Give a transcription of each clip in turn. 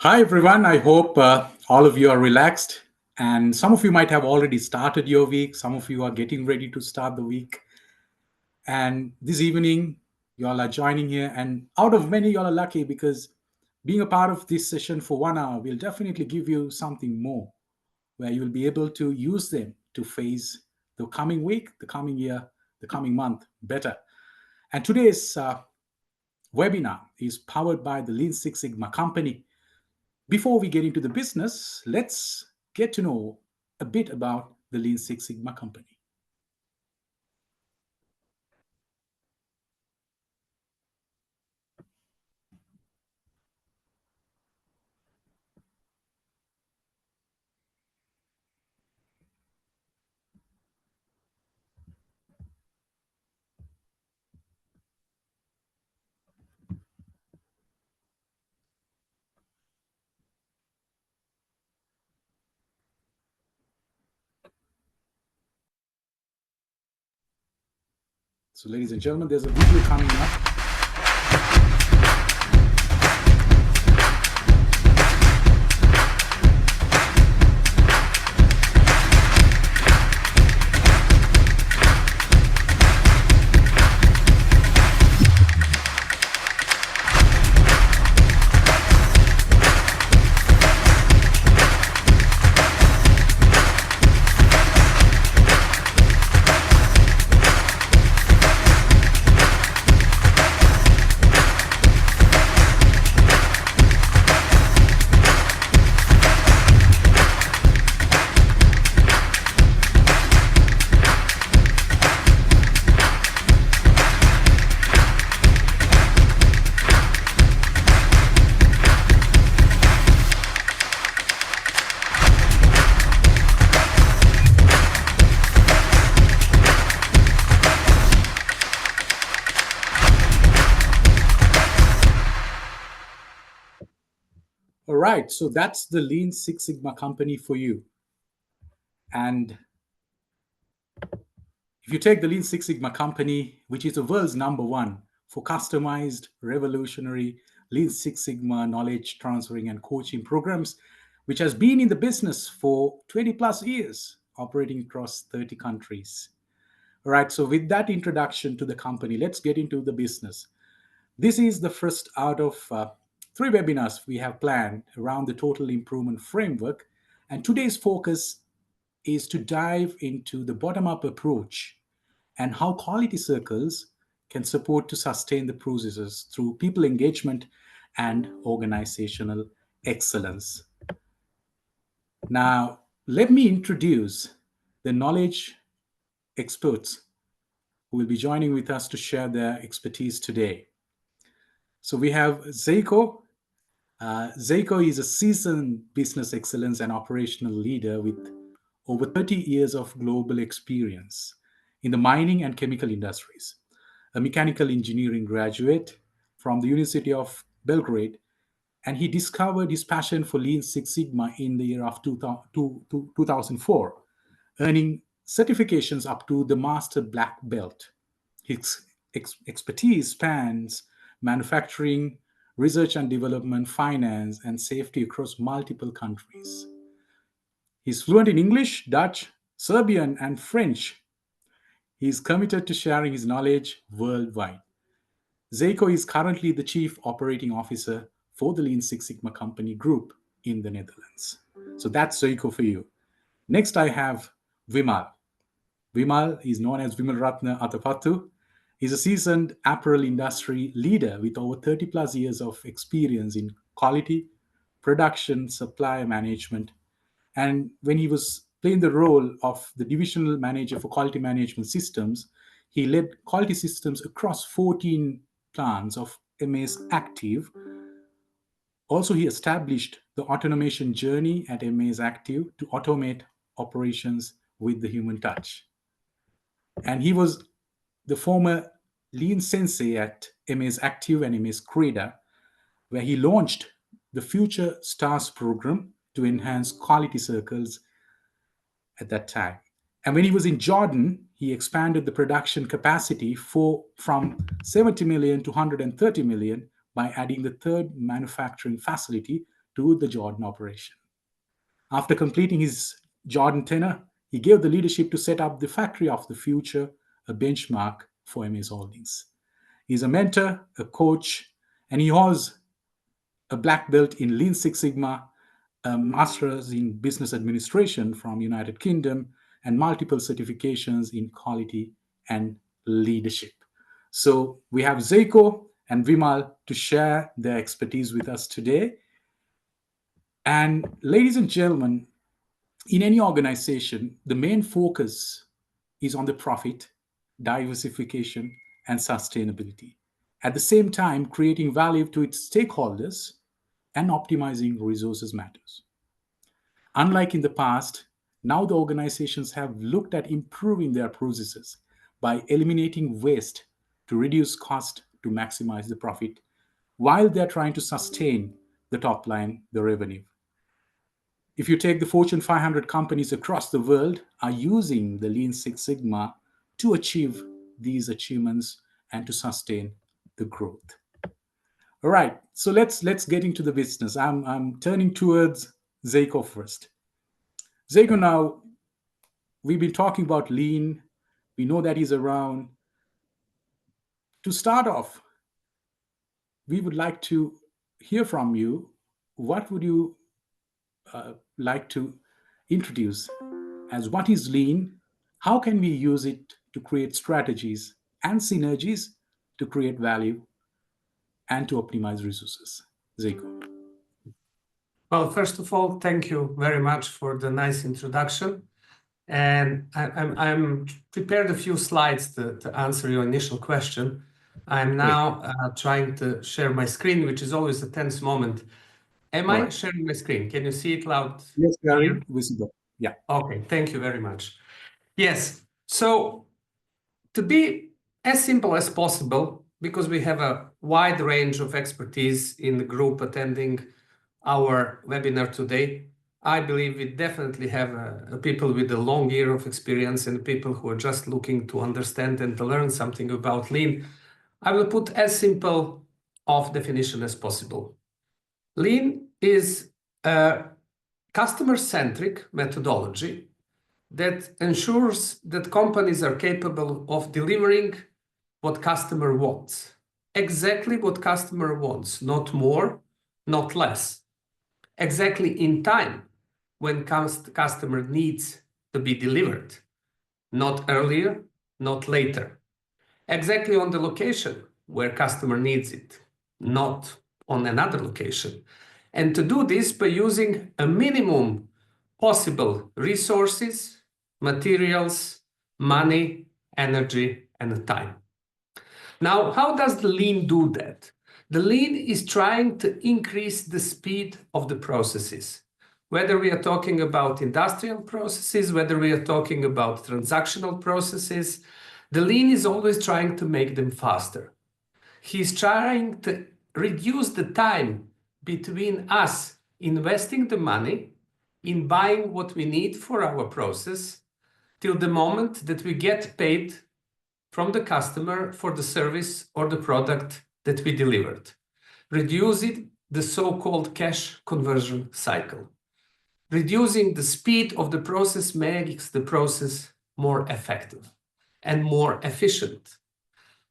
Hi, everyone. I hope all of you are relaxed. And some of you might have already started your week. Some of you are getting ready to start the week. And this evening, you all are joining here. And out of many, you all are lucky because being a part of this session for 1 hour will definitely give you something more where you'll be able to use them to face the coming week, the coming year, the coming month better. And today's webinar is powered by the Lean Six Sigma company. Before we get into the business, let's get to know a bit about the Lean Six Sigma company. So, ladies and gentlemen, there's a video coming up. All right, so that's the Lean Six Sigma company for you. And if you take the Lean Six Sigma company, which is the world's number one for customized, revolutionary Lean Six Sigma knowledge transferring and coaching programs, which has been in the business for 20 plus years, operating across 30 countries. All right, so with that introduction to the company, let's get into the business. This is the first out of three webinars we have planned around the total improvement framework. And today's focus is to dive into the bottom up approach and how quality circles can support to sustain the processes through people engagement and organizational excellence. Now, let me introduce the knowledge experts who will be joining with us to share their expertise today. So we have Zeiko. Zeiko is a seasoned business excellence and operational leader with over 30 years of global experience in the mining and chemical industries. A mechanical engineering graduate from the University of Belgrade, and he discovered his passion for Lean Six Sigma in the year of 2004, earning certifications up to the Master Black Belt. His expertise spans manufacturing, research and development, finance, and safety across multiple countries. He's fluent in English, Dutch, Serbian, and French. He is committed to sharing his knowledge worldwide. Zeiko is currently the Chief Operating Officer for the Lean Six Sigma Company Group in the Netherlands. So that's Zeiko for you. Next, I have Vimal. Vimal is known as Vimal Ratna Atapattu. He's a seasoned apparel industry leader with over 30 plus years of experience in quality, production, supply management. And when he was playing the role of the divisional manager for quality management systems, he led quality systems across 14 plants of MS Active. Also, he established the automation journey at MS Active to automate operations with the human touch. And he was the former lean sensei at MS Active and MS Creda, where he launched the Future Stars program to enhance quality circles at that time. And when he was in Jordan, he expanded the production capacity from 70 million to 130 million by adding the third manufacturing facility to the Jordan operation. After completing his Jordan tenure, he gave the leadership to set up the factory of the future, a benchmark for MS Holdings. He's a mentor, a coach, and he holds a black belt in Lean Six Sigma, a master's in business administration from United Kingdom, and multiple certifications in quality and leadership. So we have Zeiko and Vimal to share their expertise with us today. And ladies and gentlemen, in any organization, the main focus is on the profit, diversification, and sustainability. At the same time, creating value to its stakeholders and optimizing resources matters. Unlike in the past, now the organizations have looked at improving their processes by eliminating waste to reduce cost to maximize the profit while they're trying to sustain the top line, the revenue. If you take the Fortune 500 companies across the world are using the Lean Six Sigma to achieve these achievements and to sustain the growth. All right, so let's get into the business. I'm turning towards Zeiko first. Zeiko, now we've been talking about lean. We know that he's around. To start off, we would like to hear from you. What would you like to introduce as what is lean? How can we use it to create strategies and synergies to create value and to optimize resources? Zeiko. Well, first of all, thank you very much for the nice introduction. And I'm prepared a few slides to answer your initial question. I'm now trying to share my screen, which is always a tense moment. Am I sharing my screen? Can you see it loud? Yes, Gary, visible. Yeah. Okay, thank you very much. Yes, so to be as simple as possible, because we have a wide range of expertise in the group attending our webinar today, I believe we definitely have people with a long year of experience and people who are just looking to understand and to learn something about lean. I will put as simple of definition as possible. Lean is a customer-centric methodology that ensures that companies are capable of delivering what customer wants. Exactly what customer wants, not more, not less. Exactly in time when customer needs to be delivered, not earlier, not later. Exactly on the location where customer needs it, not on another location. And to do this by using a minimum possible resources, materials, money, energy, and time. Now, how does the lean do that? The lean is trying to increase the speed of the processes. Whether we are talking about industrial processes, whether we are talking about transactional processes, the lean is always trying to make them faster. He's trying to reduce the time between us investing the money in buying what we need for our process till the moment that we get paid from the customer for the service or the product that we delivered, reducing the so-called cash conversion cycle. Reducing the speed of the process makes the process more effective and more efficient.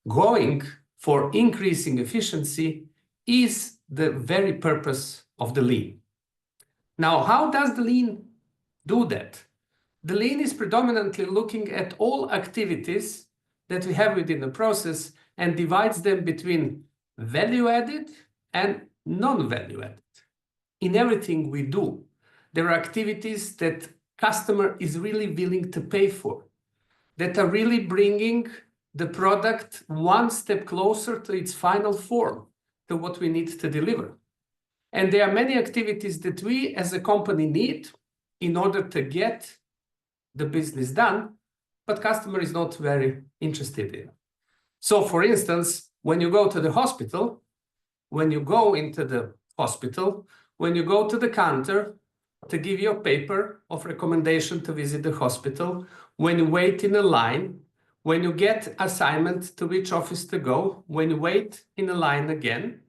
Going for increasing efficiency is the very purpose of the lean. Now, how does the lean do that? The lean is predominantly looking at all activities that we have within the process and divides them between value added and non-value added. In everything we do, there are activities that customer is really willing to pay for, that are really bringing the product one step closer to its final form, to what we need to deliver. And there are many activities that we as a company need in order to get the business done, but customer is not very interested in. So for instance, when you go to the hospital, when you go into the hospital, when you go to the counter to give you a paper of recommendation to visit the hospital, when you wait in a line, when you get assignment to which office to go, when you wait in a line again,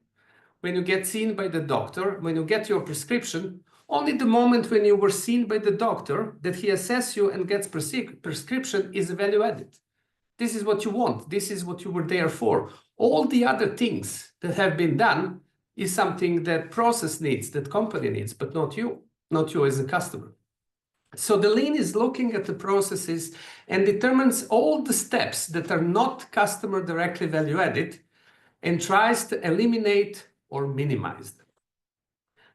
when you get seen by the doctor, when you get your prescription, only the moment when you were seen by the doctor that he assesses you and gets prescription is value added. This is what you want. This is what you were there for. All the other things that have been done is something that process needs, that company needs, but not you as a customer. So the lean is looking at the processes and determines all the steps that are not customer directly value added and tries to eliminate or minimize them.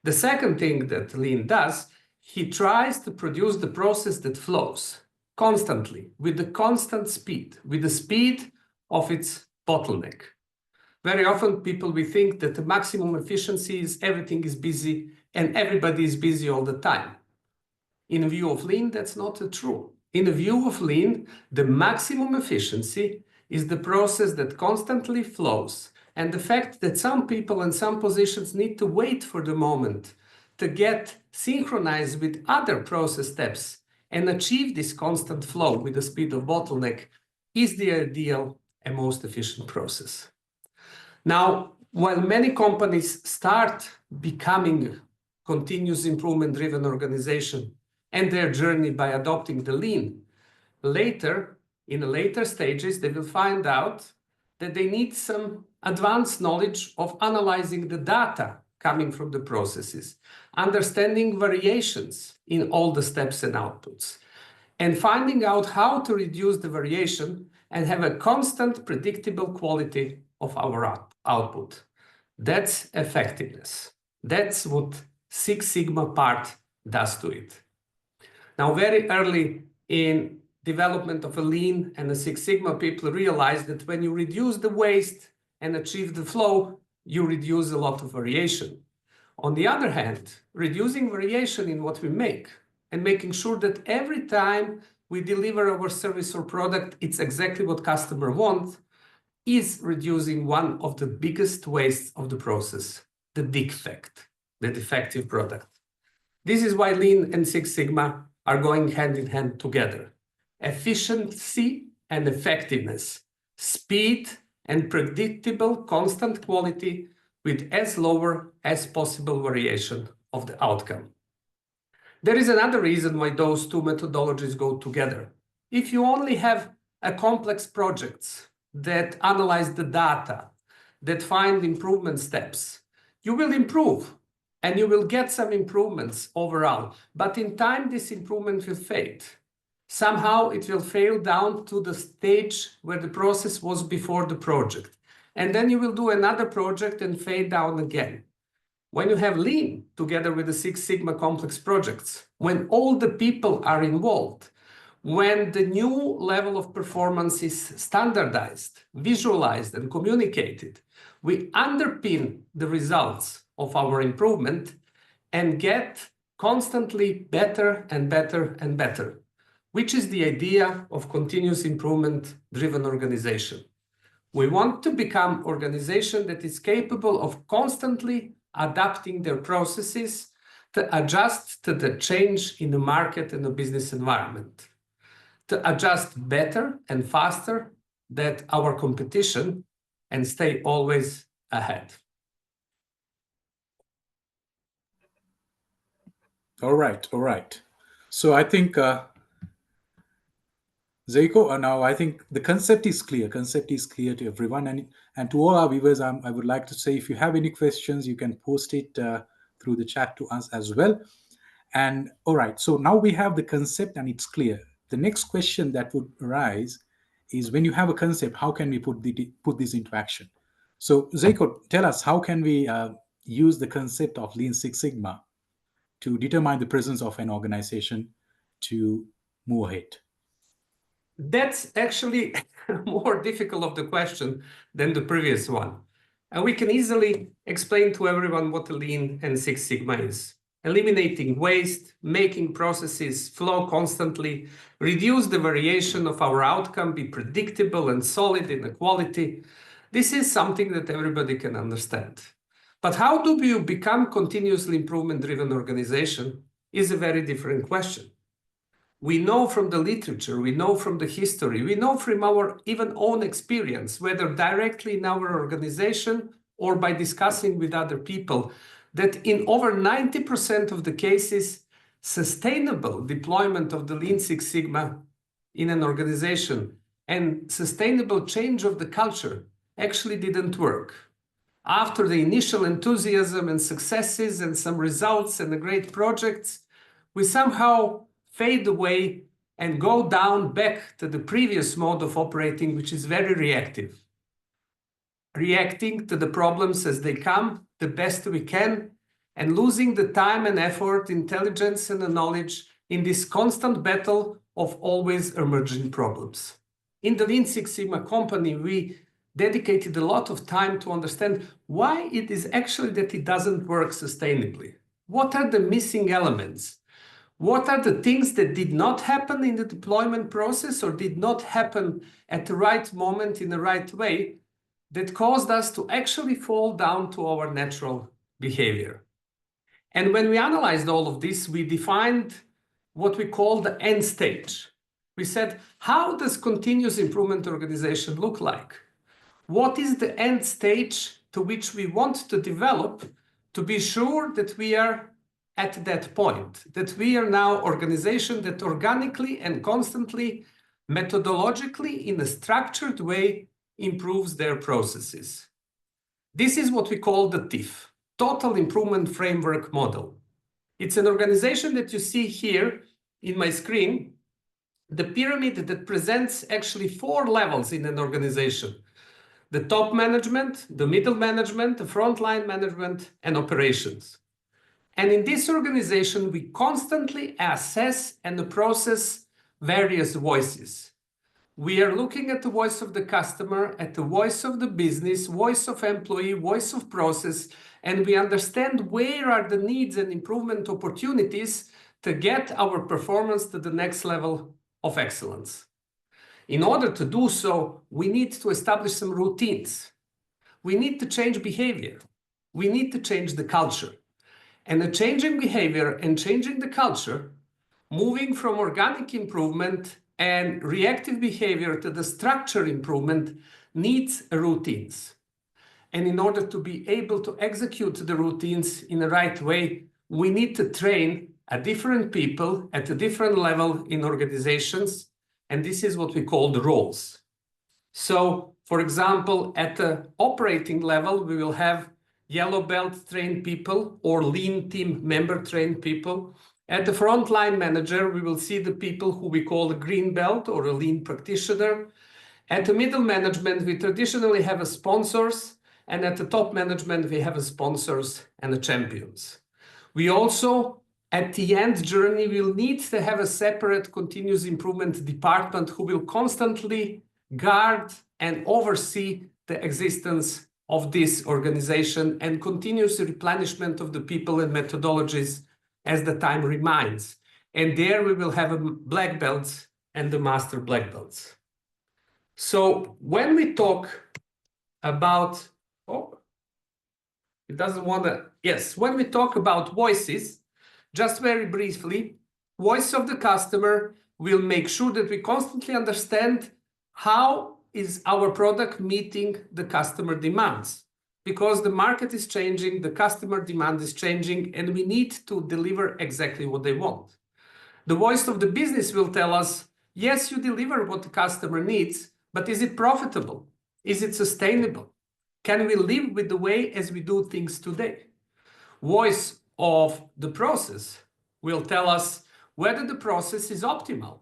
The second thing that lean does, he tries to produce the process that flows constantly with the constant speed, with the speed of its bottleneck. Very often people we think that the maximum efficiency is everything is busy and everybody is busy all the time. In view of lean, that's not true. In view of lean, the maximum efficiency is the process that constantly flows. And the fact that some people in some positions need to wait for the moment to get synchronized with other process steps and achieve this constant flow with the speed of bottleneck is the ideal and most efficient process. Now, while many companies start becoming continuous improvement driven organization and their journey by adopting the lean, in the later stages, they will find out that they need some advanced knowledge of analyzing the data coming from the processes, understanding variations in all the steps and outputs, and finding out how to reduce the variation and have a constant predictable quality of our output. That's effectiveness. That's what Six Sigma part does to it. Now, very early in development of a lean and a Six Sigma, people realize that when you reduce the waste and achieve the flow, you reduce a lot of variation. On the other hand, reducing variation in what we make and making sure that every time we deliver our service or product, it's exactly what customer wants, is reducing one of the biggest wastes of the process, the defect, the defective product. This is why Lean and Six Sigma are going hand in hand together. Efficiency and effectiveness, speed and predictable constant quality with as lower as possible variation of the outcome. There is another reason why those two methodologies go together. If you only have a complex projects that analyze the data, that find improvement steps, you will improve and you will get some improvements overall. But in time, this improvement will fade. Somehow it will fail down to the stage where the process was before the project. And then you will do another project and fade down again. When you have Lean together with the Six Sigma complex projects, when all the people are involved, when the new level of performance is standardized, visualized, and communicated, we underpin the results of our improvement and get constantly better and better and better, which is the idea of continuous improvement-driven organization. We want to become an organization that is capable of constantly adapting their processes to adjust to the change in the market and the business environment, to adjust better and faster than our competition and stay always ahead. All right. So I think, Zeiko, now I think the concept is clear. Concept is clear to everyone. And to all our viewers, I would like to say, if you have any questions, you can post it through the chat to us as well. And all right, so now we have the concept and it's clear. The next question that would arise is, when you have a concept, how can we put this into action? So Zeiko, tell us, how can we use the concept of Lean Six Sigma to determine the presence of an organization to move ahead? That's actually more difficult of the question than the previous one. And we can easily explain to everyone what Lean and Six Sigma is. Eliminating waste, making processes flow constantly, reduce the variation of our outcome, be predictable and solid in the quality. This is something that everybody can understand. But how do you become continuously improvement-driven organization is a very different question. We know from the literature, we know from the history, we know from our even own experience, whether directly in our organization or by discussing with other people that in over 90% of the cases, sustainable deployment of the Lean Six Sigma in an organization and sustainable change of the culture actually didn't work. After the initial enthusiasm and successes and some results and the great projects, we somehow fade away and go down back to the previous mode of operating, which is very reactive. Reacting to the problems as they come the best we can, and losing the time and effort, intelligence and the knowledge in this constant battle of always emerging problems. In the Lean Six Sigma company, we dedicated a lot of time to understand why it is actually that it doesn't work sustainably. What are the missing elements? What are the things that did not happen in the deployment process or did not happen at the right moment in the right way that caused us to actually fall down to our natural behavior? And when we analyzed all of this, we defined what we call the end stage. We said, how does continuous improvement organization look like? What is the end stage to which we want to develop to be sure that we are at that point, that we are now an organization that organically and constantly, methodologically, in a structured way, improves their processes? This is what we call the TIF, Total Improvement Framework Model. It's an organization that you see here in my screen, the pyramid that presents actually 4 levels in an organization: the top management, the middle management, the frontline management, and operations. And in this organization, we constantly assess and process various voices. We are looking at the voice of the customer, at the voice of the business, voice of employee, voice of process, and we understand where are the needs and improvement opportunities to get our performance to the next level of excellence. In order to do so, we need to establish some routines. We need to change behavior. We need to change the culture. And the changing behavior and changing the culture, moving from organic improvement and reactive behavior to the structure improvement, needs routines. And in order to be able to execute the routines in the right way, we need to train different people at a different level in organizations. And this is what we call the roles. So, for example, at the operating level, we will have yellow belt trained people or lean team member trained people. At the frontline manager, we will see the people who we call a green belt or a lean practitioner. At the middle management, we traditionally have a sponsors, and at the top management, we have a sponsors and a champions. We also, at the end journey, we'll need to have a separate continuous improvement department who will constantly guard and oversee the existence of this organization and continuous replenishment of the people and methodologies as the time reminds. And there we will have a black belts and the master black belts. So when we talk about, when we talk about voices, just very briefly, voice of the customer will make sure that we constantly understand how is our product meeting the customer demands, because the market is changing, the customer demand is changing, and we need to deliver exactly what they want. The voice of the business will tell us, yes, you deliver what the customer needs, but is it profitable? Is it sustainable? Can we live with the way as we do things today? Voice of the process will tell us whether the process is optimal.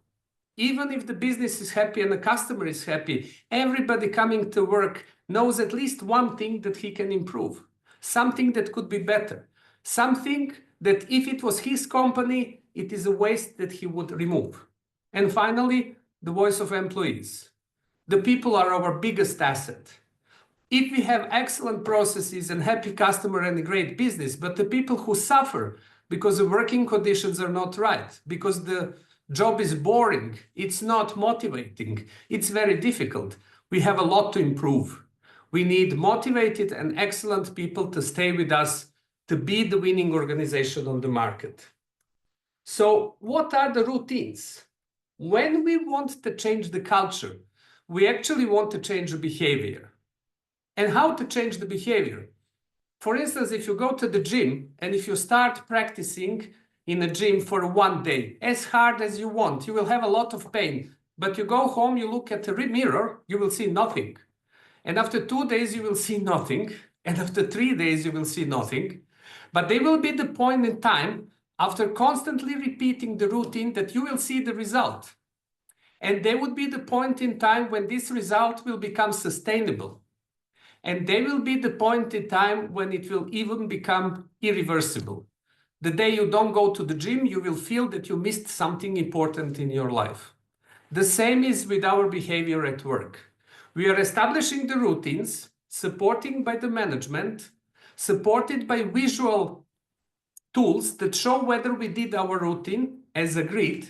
Even if the business is happy and the customer is happy, everybody coming to work knows at least one thing that he can improve, something that could be better, something that if it was his company, it is a waste that he would remove. And finally, the voice of employees. The people are our biggest asset. If we have excellent processes and happy customer and a great business, but the people who suffer because the working conditions are not right, because the job is boring, it's not motivating, it's very difficult, we have a lot to improve. We need motivated and excellent people to stay with us, to be the winning organization on the market. So what are the routines? When we want to change the culture, we actually want to change the behavior. and how to change the behavior. For instance, if you go to the gym and if you start practicing in a gym for 1 day, as hard as you want, you will have a lot of pain. But you go home, you look at the mirror, you will see nothing. And after 2 days, you will see nothing. And after 3 days, you will see nothing. But there will be the point in time after constantly repeating the routine that you will see the result. And there would be the point in time when this result will become sustainable. And there will be the point in time when it will even become irreversible. The day you don't go to the gym, you will feel that you missed something important in your life. The same is with our behavior at work. We are establishing the routines, supporting by the management, supported by visual tools that show whether we did our routine as agreed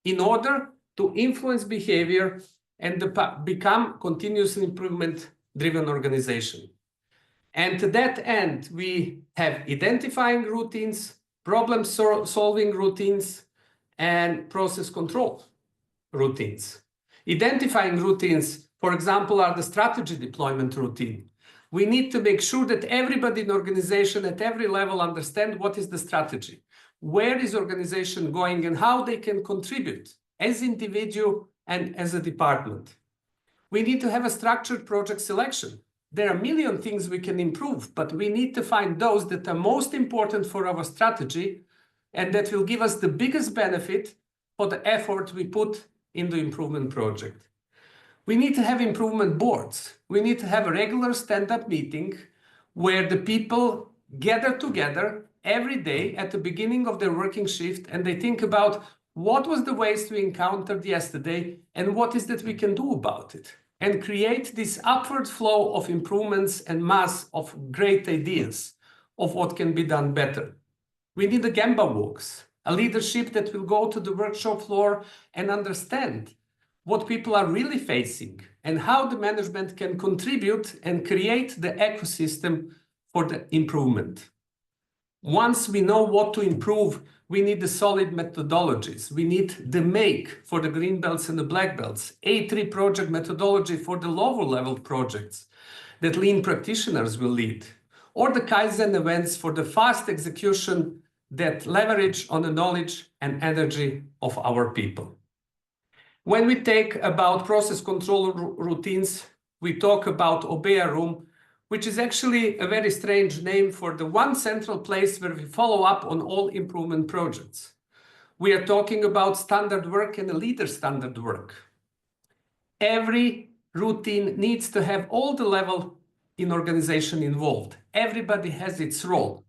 in order to influence behavior and become continuous improvement driven organization. And to that end, we have identifying routines, problem solving routines, and process control routines. Identifying routines, for example, are the strategy deployment routine. We need to make sure that everybody in organization at every level understand what is the strategy, where is organization going, and how they can contribute as individual and as a department. We need to have a structured project selection. There are a million things we can improve, but we need to find those that are most important for our strategy and that will give us the biggest benefit for the effort we put in the improvement project. We need to have improvement boards. We need to have a regular stand-up meeting where the people gather together every day at the beginning of their working shift and they think about what was the waste we encountered yesterday and what is that we can do about it, and create this upward flow of improvements and mass of great ideas of what can be done better. We need the Gemba walks, a leadership that will go to the workshop floor and understand what people are really facing and how the management can contribute and create the ecosystem for the improvement. Once we know what to improve, we need the solid methodologies. We need the MAKE for the green belts and the black belts, A3 project methodology for the lower level projects that lean practitioners will lead, or the Kaizen events for the fast execution that leverage on the knowledge and energy of our people. When we take about process control routines, we talk about Obeya room, which is actually a very strange name for the one central place where we follow up on all improvement projects. We are talking about standard work and a leader standard work. Every routine needs to have all the level in organization involved. Everybody has its role.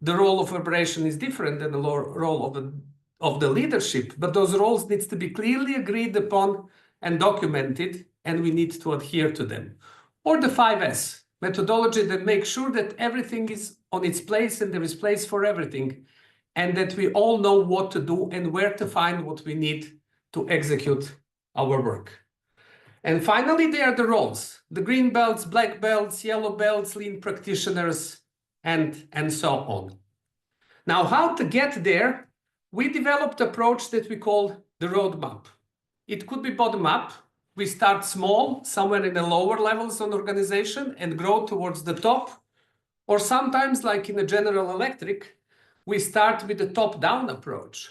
The role of operation is different than the role of the leadership, but those roles need to be clearly agreed upon and documented, and we need to adhere to them. Or the 5S methodology that makes sure that everything is on its place and there is place for everything, and that we all know what to do and where to find what we need to execute our work. And finally, there are the roles, the green belts, black belts, yellow belts, lean practitioners, and so on. Now, how to get there? We developed an approach that we call the roadmap. It could be bottom up. We start small, somewhere in the lower levels of organization and grow towards the top. Or sometimes, like in a General Electric, we start with the top-down approach.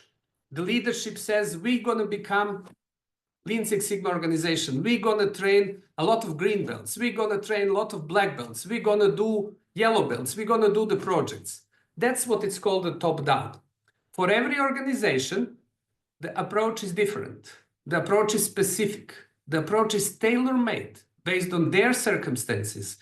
The leadership says, we're going to become Lean Six Sigma organization. We're going to train a lot of green belts. We're going to train a lot of black belts. We're going to do yellow belts. We're going to do the projects. That's what it's called the top-down. For every organization, the approach is different. The approach is specific. The approach is tailor-made based on their circumstances,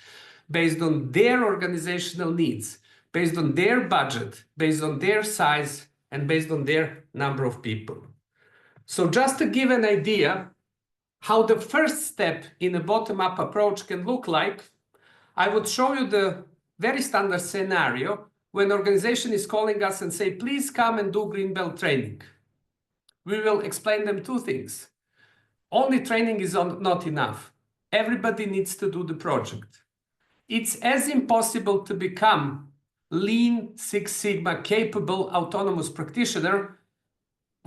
based on their organizational needs, based on their budget, based on their size, and based on their number of people. So just to give an idea how the first step in a bottom-up approach can look like, I would show you the very standard scenario when an organization is calling us and say, please come and do green belt training. We will explain them two things. Only training is not enough. Everybody needs to do the project. It's as impossible to become Lean Six Sigma capable autonomous practitioner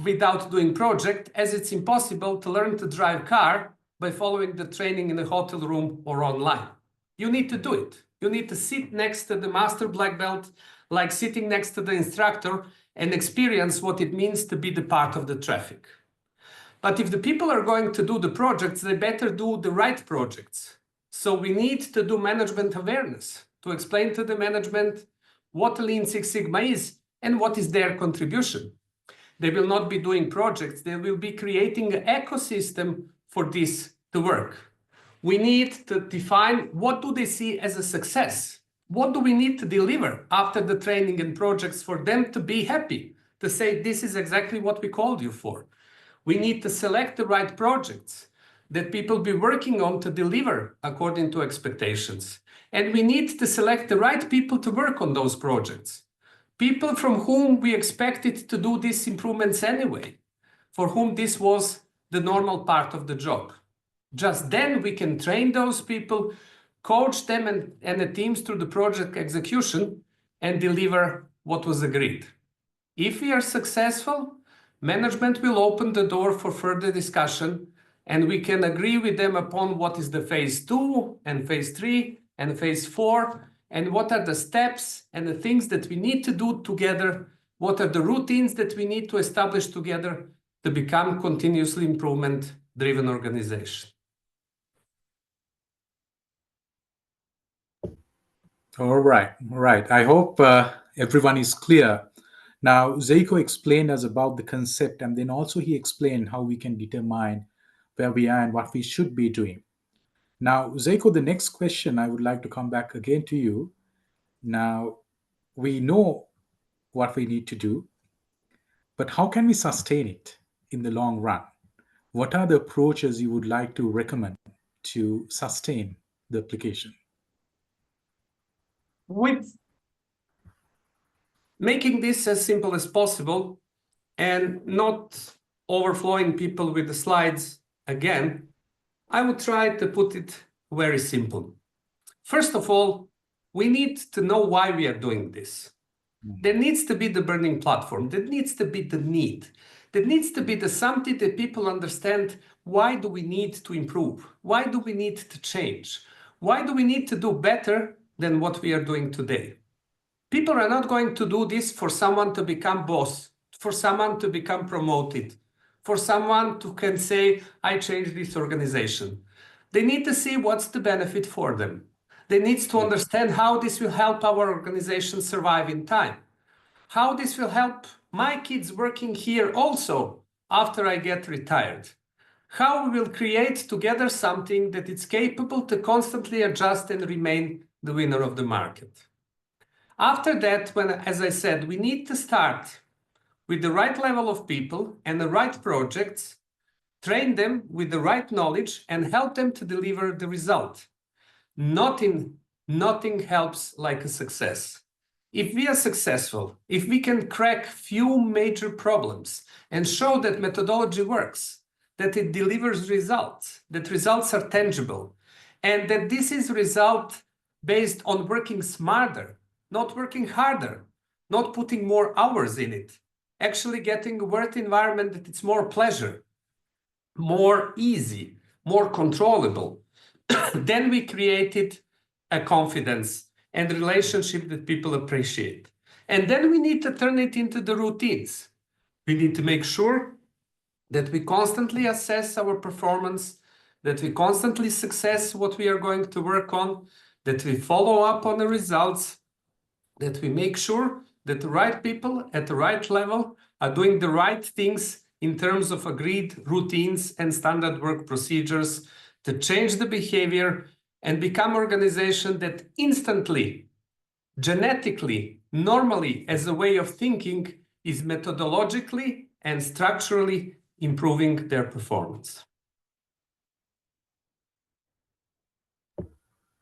without doing project as it's impossible to learn to drive car by following the training in a hotel room or online. you need to do it. You need to sit next to the master black belt, like sitting next to the instructor, and experience what it means to be the part of the traffic. But if the people are going to do the projects, they better do the right projects. So we need to do management awareness, to explain to the management what Lean Six Sigma is and what is their contribution. They will not be doing projects, they will be creating an ecosystem for this to work. We need to define what do they see as a success. What do we need to deliver after the training and projects for them to be happy, to say this is exactly what we called you for. We need to select the right projects that people be working on to deliver according to expectations. And we need to select the right people to work on those projects. People from whom we expected to do these improvements anyway, for whom this was the normal part of the job. Just then we can train those people, coach them and the teams through the project execution and deliver what was agreed. If we are successful, management will open the door for further discussion and we can agree with them upon what is the phase 2 and phase 3 and phase 4 and what are the steps and the things that we need to do together, what are the routines that we need to establish together to become continuously improvement driven organization. All right, all right. I hope everyone is clear. Now, Zeiko explained us about the concept, and then also he explained how we can determine where we are and what we should be doing. Now, Zeiko, the next question I would like to come back again to you. Now, we know what we need to do, but how can we sustain it in the long run? What are the approaches you would like to recommend to sustain the application? With making this as simple as possible and not overflowing people with the slides again, I would try to put it very simple. First of all, we need to know why we are doing this. There needs to be the burning platform. There needs to be the need. There needs to be the something that people understand. Why do we need to improve? Why do we need to change? Why do we need to do better than what we are doing today? People are not going to do this for someone to become boss, for someone to become promoted, for someone to can say, I changed this organization. They need to see what's the benefit for them. They need to understand how this will help our organization survive in time. How this will help my kids working here also after I get retired. How we will create together something that is capable to constantly adjust and remain the winner of the market. After that, when, as I said, we need to start with the right level of people and the right projects, train them with the right knowledge and help them to deliver the result. Nothing helps like a success. If we are successful, if we can crack few major problems and show that methodology works, that it delivers results, that results are tangible, and that this is result based on working smarter, not working harder, not putting more hours in it, actually getting a work environment that it's more pleasure, more easy, more controllable, then we created a confidence and relationship that people appreciate. And then we need to turn it into the routines. We need to make sure that we constantly assess our performance, that we constantly assess what we are going to work on, that we follow up on the results, that we make sure that the right people at the right level are doing the right things in terms of agreed routines and standard work procedures to change the behavior and become an organization that instantly, genetically, normally, as a way of thinking, is methodologically and structurally improving their performance.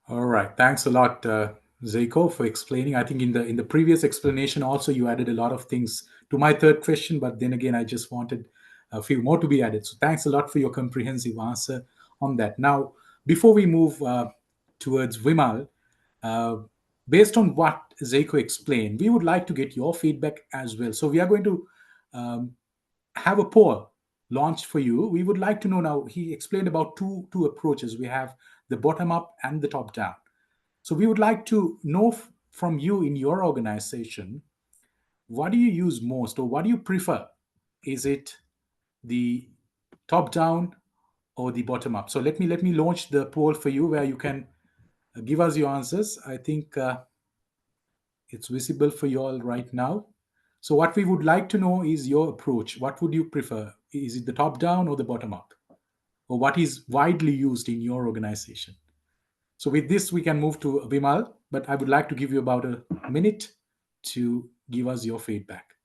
All right. Thanks a lot, Zeiko, for explaining. I think in the previous explanation also you added a lot of things to my third question, but then again I just wanted a few more to be added. So thanks a lot for your comprehensive answer on that. Now, before we move towards Vimal, uh, based on what Zeiko explained, we would like to get your feedback as well. So we are going to um, have a poll launched for you. We would like to know now. He explained about two approaches. We have the bottom up and the top down. So we would like to know from you in your organization, what do you use most or what do you prefer? Is it the top down or the bottom up? So let me launch the poll for you where you can give us your answers. I think it's visible for you all right now. So what we would like to know is your approach. What would you prefer? Is it the top down or the bottom up? Or what is widely used in your organization? So with this, we can move to Vimal, but I would like to give you about a minute to give us your feedback.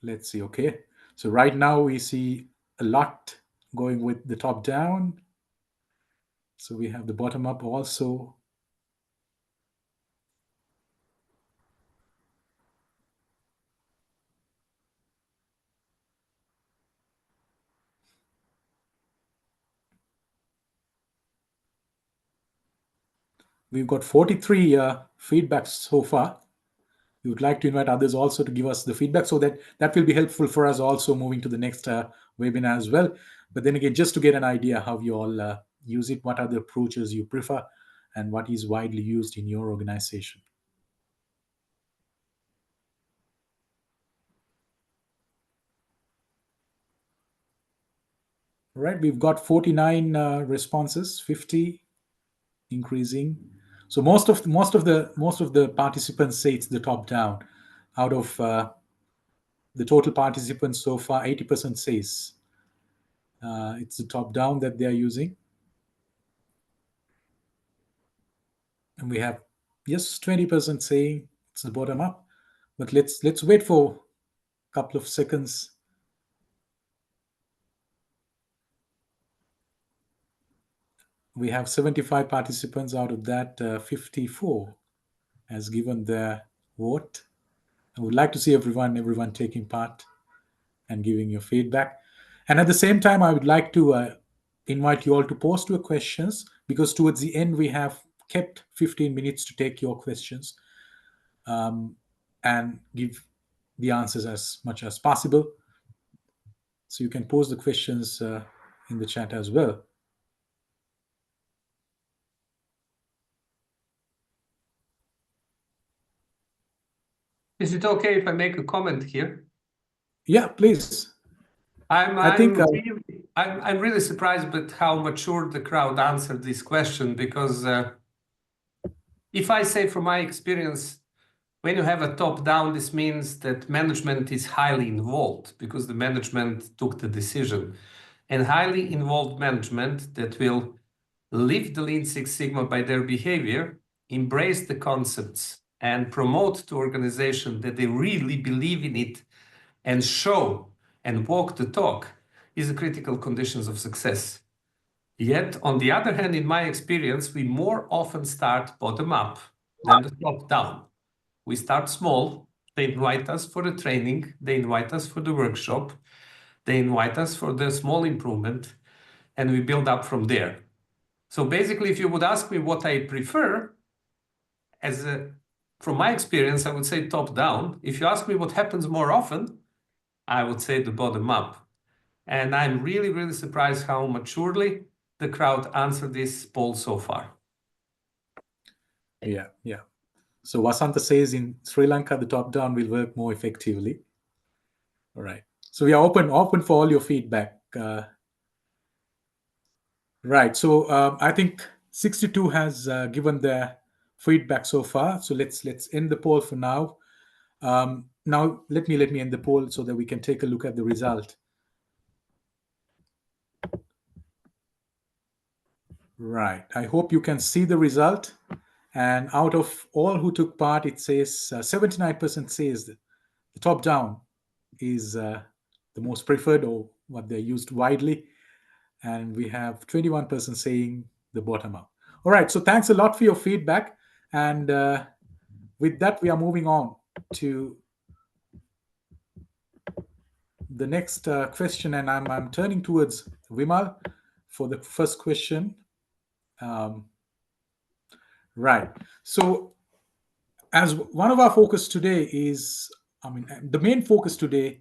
Let's see. Okay. So right now we see a lot going with the top down. So we have the bottom up also. We've got 43 feedbacks so far. We would like to invite others also to give us the feedback so that will be helpful for us also moving to the next webinar as well. But then again, just to get an idea how you all use it, what are the approaches you prefer, and what is widely used in your organization. All right, we've got 49 responses, 50 increasing. So most of the participants say it's the top down. Out of the total participants so far, 80% says it's the top down that they are using. And we have yes 20% saying it's the bottom up, but let's wait for a couple of seconds. We have 75 participants. Out of that, 54 has given their vote. I would like to see everyone taking part and giving your feedback. And at the same time, I would like to invite you all to post your questions, because towards the end we have kept 15 minutes to take your questions and give the answers as much as possible. So you can post the questions in the chat as well. Is it okay if I make a comment here? Yeah, please. I'm really surprised with how mature the crowd answered this question, because if I say from my experience, when you have a top down, this means that management is highly involved because the management took the decision. And highly involved management that will live the Lean Six Sigma by their behavior, embrace the concepts, and promote to organization that they really believe in it and show and walk the talk is the critical conditions of success. Yet, on the other hand, in my experience, we more often start bottom up than the top down. We start small. They invite us for the training. They invite us for the workshop. They invite us for the small improvement, and we build up from there. So basically, if you would ask me what I prefer, from my experience, I would say top down. If you ask me what happens more often, I would say the bottom up. And I'm really, really surprised how maturely the crowd answered this poll so far. Yeah. So Vasanta says in Sri Lanka, the top down will work more effectively. All right. So we are open for all your feedback. Right. So I think 62 has given their feedback so far. So let's end the poll for now. Now let me end the poll so that we can take a look at the result. Right. I hope you can see the result. And out of all who took part, it says 79% says that the top down is the most preferred or what they're used widely. And we have 21% saying the bottom up. All right. So thanks a lot for your feedback. And with that, we are moving on to the next question. And I'm turning towards Vimal for the first question. Right. So as one of our focus today is, the main focus today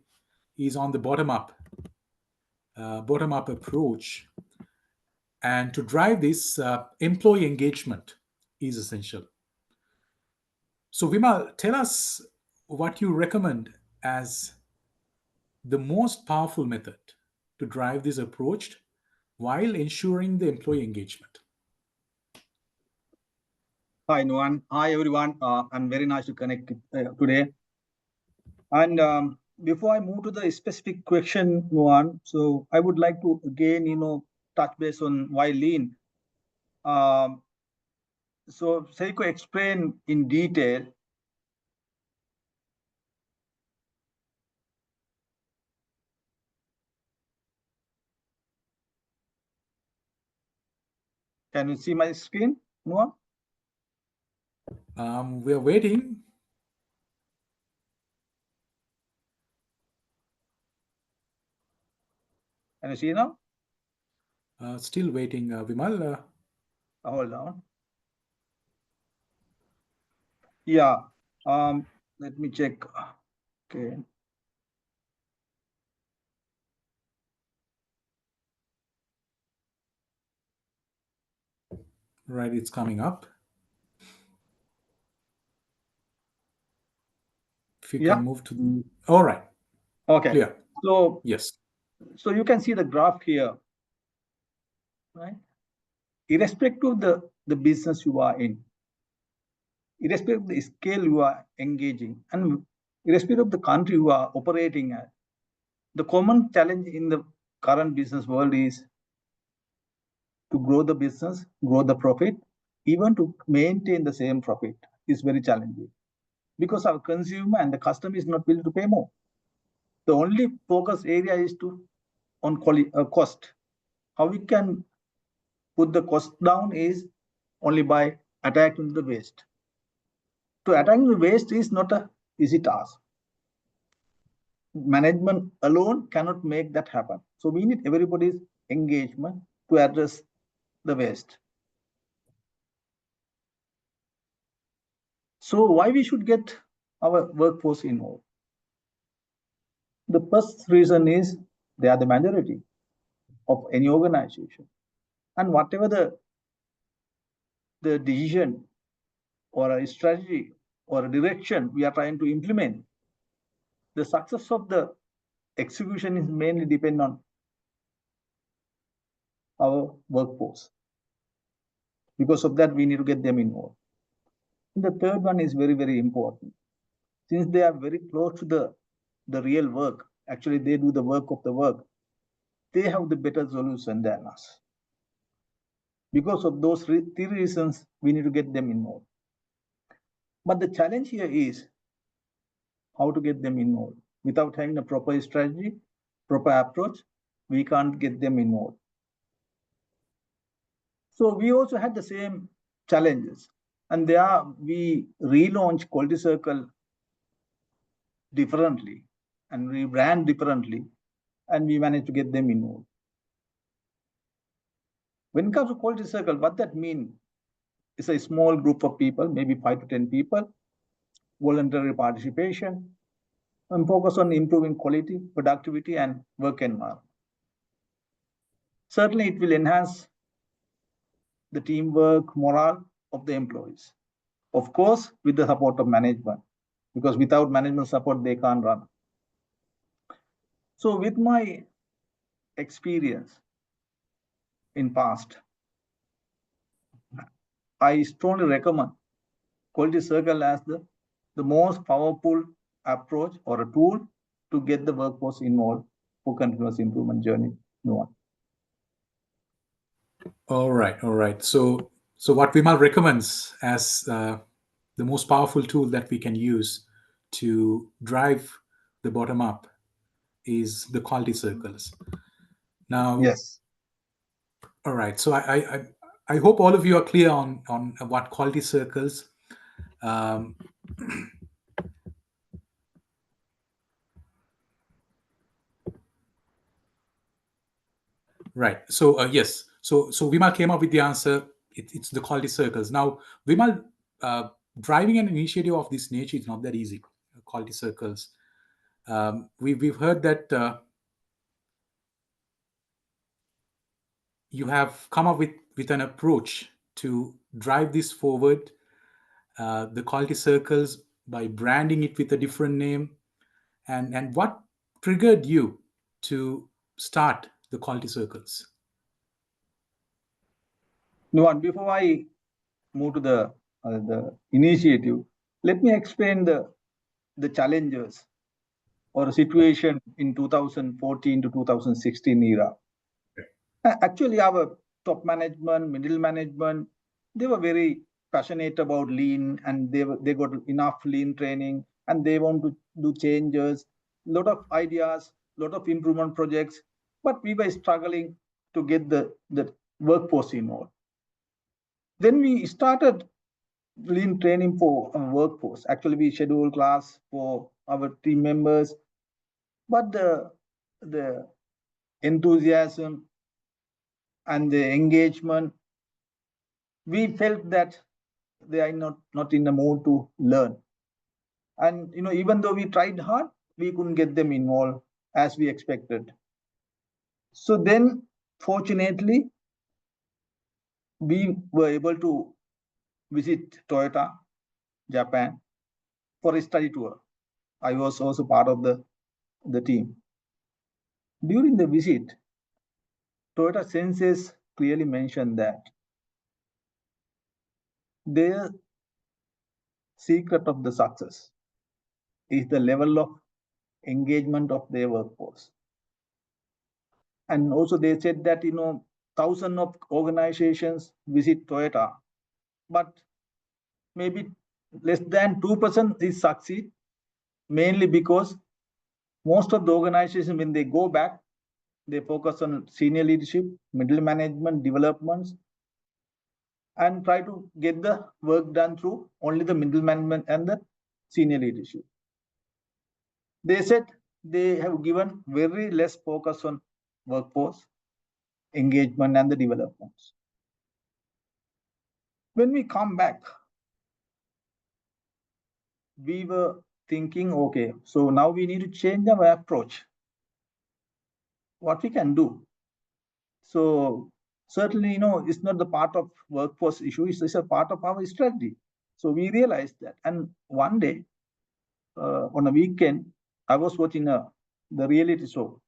is on the bottom up approach. And to drive this, employee engagement is essential. So, Vimal, tell us what you recommend as the most powerful method to drive this approach while ensuring the employee engagement. Hi, Nuan. Hi, everyone. I'm very nice to connect today. And before I move to the specific question, Nuan, so I would like to again, touch base on why lean. Um, so Seiko explained in detail. Can you see my screen, Nuan? We are waiting. Can you see now? Still waiting, Vimal. Hold on. Yeah. Let me check. Okay. Right, it's coming up. If you Yeah. can move to the. All right. Okay. Clear. So Yes. so you can see the graph here, right? Irrespective of the business you are in, irrespective of the scale you are engaging, and irrespective of the country you are operating at, the common challenge in the current business world is to grow the business, grow the profit, even to maintain the same profit is very challenging because our consumer and the customer is not willing to pay more. The only focus area is to on cost. How we can put the cost down is only by attacking the waste. To attack the waste is not a easy task. Management alone cannot make that happen. So we need everybody's engagement to address the waste. So why we should get our workforce involved? The first reason is they are the majority of any organization. And whatever the decision or a strategy or a direction we are trying to implement, the success of the execution is mainly depend on our workforce. Because of that, we need to get them involved. And the third one is very, very important. Since they are very close to the real work, actually they do the work of the work, they have the better solution than us. Because of those three reasons, we need to get them involved. But the challenge here is how to get them involved. Without having a proper strategy, proper approach, we can't get them involved. So we also had the same challenges. And there we relaunched Quality Circle differently and we ran differently and we managed to get them involved. When it comes to Quality Circle, what that means is a small group of people, maybe 5 to 10 people, voluntary participation, and focus on improving quality, productivity, and work environment. Certainly, it will enhance the teamwork, morale of the employees. Of course, with the support of management, because without management support, they can't run. So with my experience in past, I strongly recommend Quality Circle as the most powerful approach or a tool to get the workforce involved for continuous improvement journey. No one. All right. All right. So what Vimal recommends as the most powerful tool that we can use to drive the bottom up is the quality circles. Now, Yes. all right. So I hope all of you are clear on what quality circles. Um, right. So yes. So Vimal came up with the answer. It's the quality circles. Now, Vimal, driving an initiative of this nature is not that easy. Quality circles. We've heard that. you have come up with an approach to drive this forward, the quality circles, by branding it with a different name. And what triggered you to start the quality circles? Nuwan, before I move to the initiative, let me explain the challenges or situation in 2014 to 2016 era. Actually, our top management, middle management, they were very passionate about lean, and they got enough lean training, and they want to do changes, lot of ideas, lot of improvement projects, but we were struggling to get the workforce involved. Then we started lean training for our workforce. Actually, we scheduled class for our team members, but the enthusiasm and the engagement, we felt that they are not in the mood to learn. And even though we tried hard, we couldn't get them involved as we expected. So then, fortunately, we were able to visit Toyota, Japan, for a study tour. I was also part of the team. During the visit, Toyota Sensei's clearly mentioned that their secret of the success is the level of engagement of their workforce. And also they said that, thousands of organizations visit Toyota, but maybe less than 2% is succeed, mainly because most of the organizations, when they go back, they focus on senior leadership, middle management, developments, and try to get the work done through only the middle management and the senior leadership. They said they have given very less focus on workforce engagement and the developments. When we come back, we were thinking, okay, so now we need to change our approach. What we can do? So certainly, it's not the part of workforce issue, it's a part of our strategy. So we realized that. And one day, on a weekend, I was watching the reality show.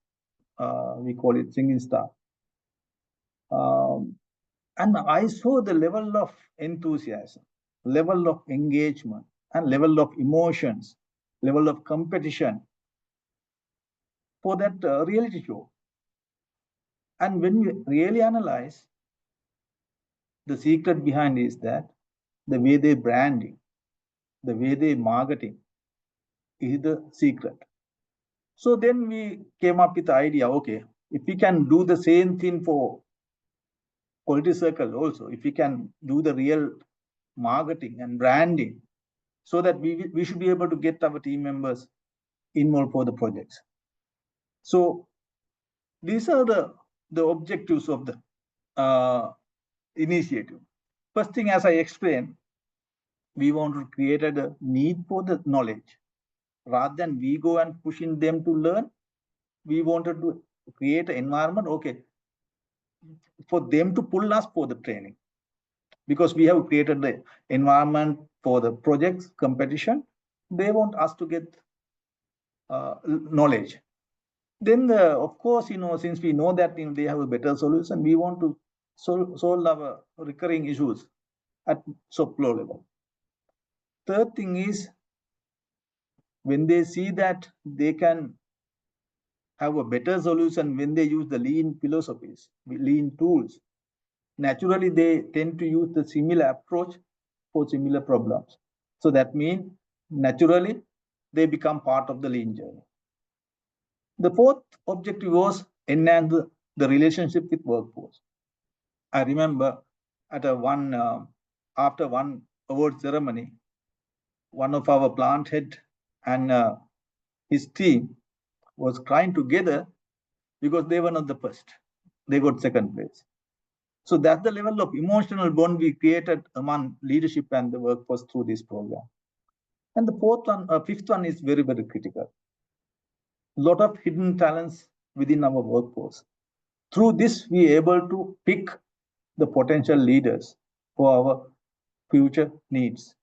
We call it Singing Star. And I saw the level of enthusiasm, level of engagement, and level of emotions, level of competition for that reality show. And when you really analyze, the secret behind is that the way they branding, the way they marketing is the secret. So then we came up with the idea, okay, if we can do the same thing for quality circle also, if we can do the real marketing and branding, so that we should be able to get our team members involved for the projects. So these are the objectives of the initiative. First thing, as I explained, we want to create a need for the knowledge. Rather than we go and pushing them to learn, we wanted to create an environment, okay, for them to pull us for the training. Because we have created the environment for the projects competition, they want us to get knowledge. Then, of course, since we know that they have a better solution, we want to solve our recurring issues at shop floor level. Third thing is, when they see that they can have a better solution when they use the lean philosophies, lean tools, naturally they tend to use the similar approach for similar problems. So that means naturally they become part of the lean journey. The fourth objective was enhance the relationship with workforce. I remember at after one award ceremony, one of our plant head and his team was crying together because they were not the first. They got second place. So that's the level of emotional bond we created among leadership and the workforce through this program. And the fifth one is very, very critical. A lot of hidden talents within our workforce. Through this, we are able to pick the potential leaders for our future needs.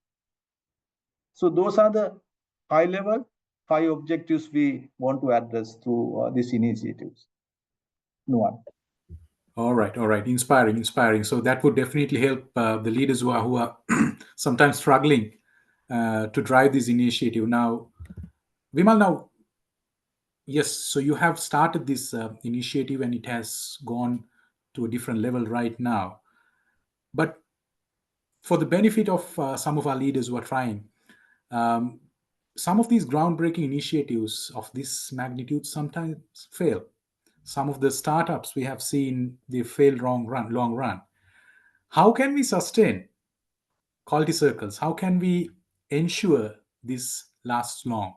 So those are the high level 5 objectives we want to address through these initiatives. Nuan. All right, all right. Inspiring, inspiring. So that would definitely help the leaders who are sometimes struggling to drive this initiative. Now, Vimal, now, yes, so you have started this initiative and it has gone to a different level right now. But for the benefit of some of our leaders who are trying, um, some of these groundbreaking initiatives of this magnitude sometimes fail. Some of the startups we have seen, they fail long run. How can we sustain quality circles? How can we ensure this lasts long?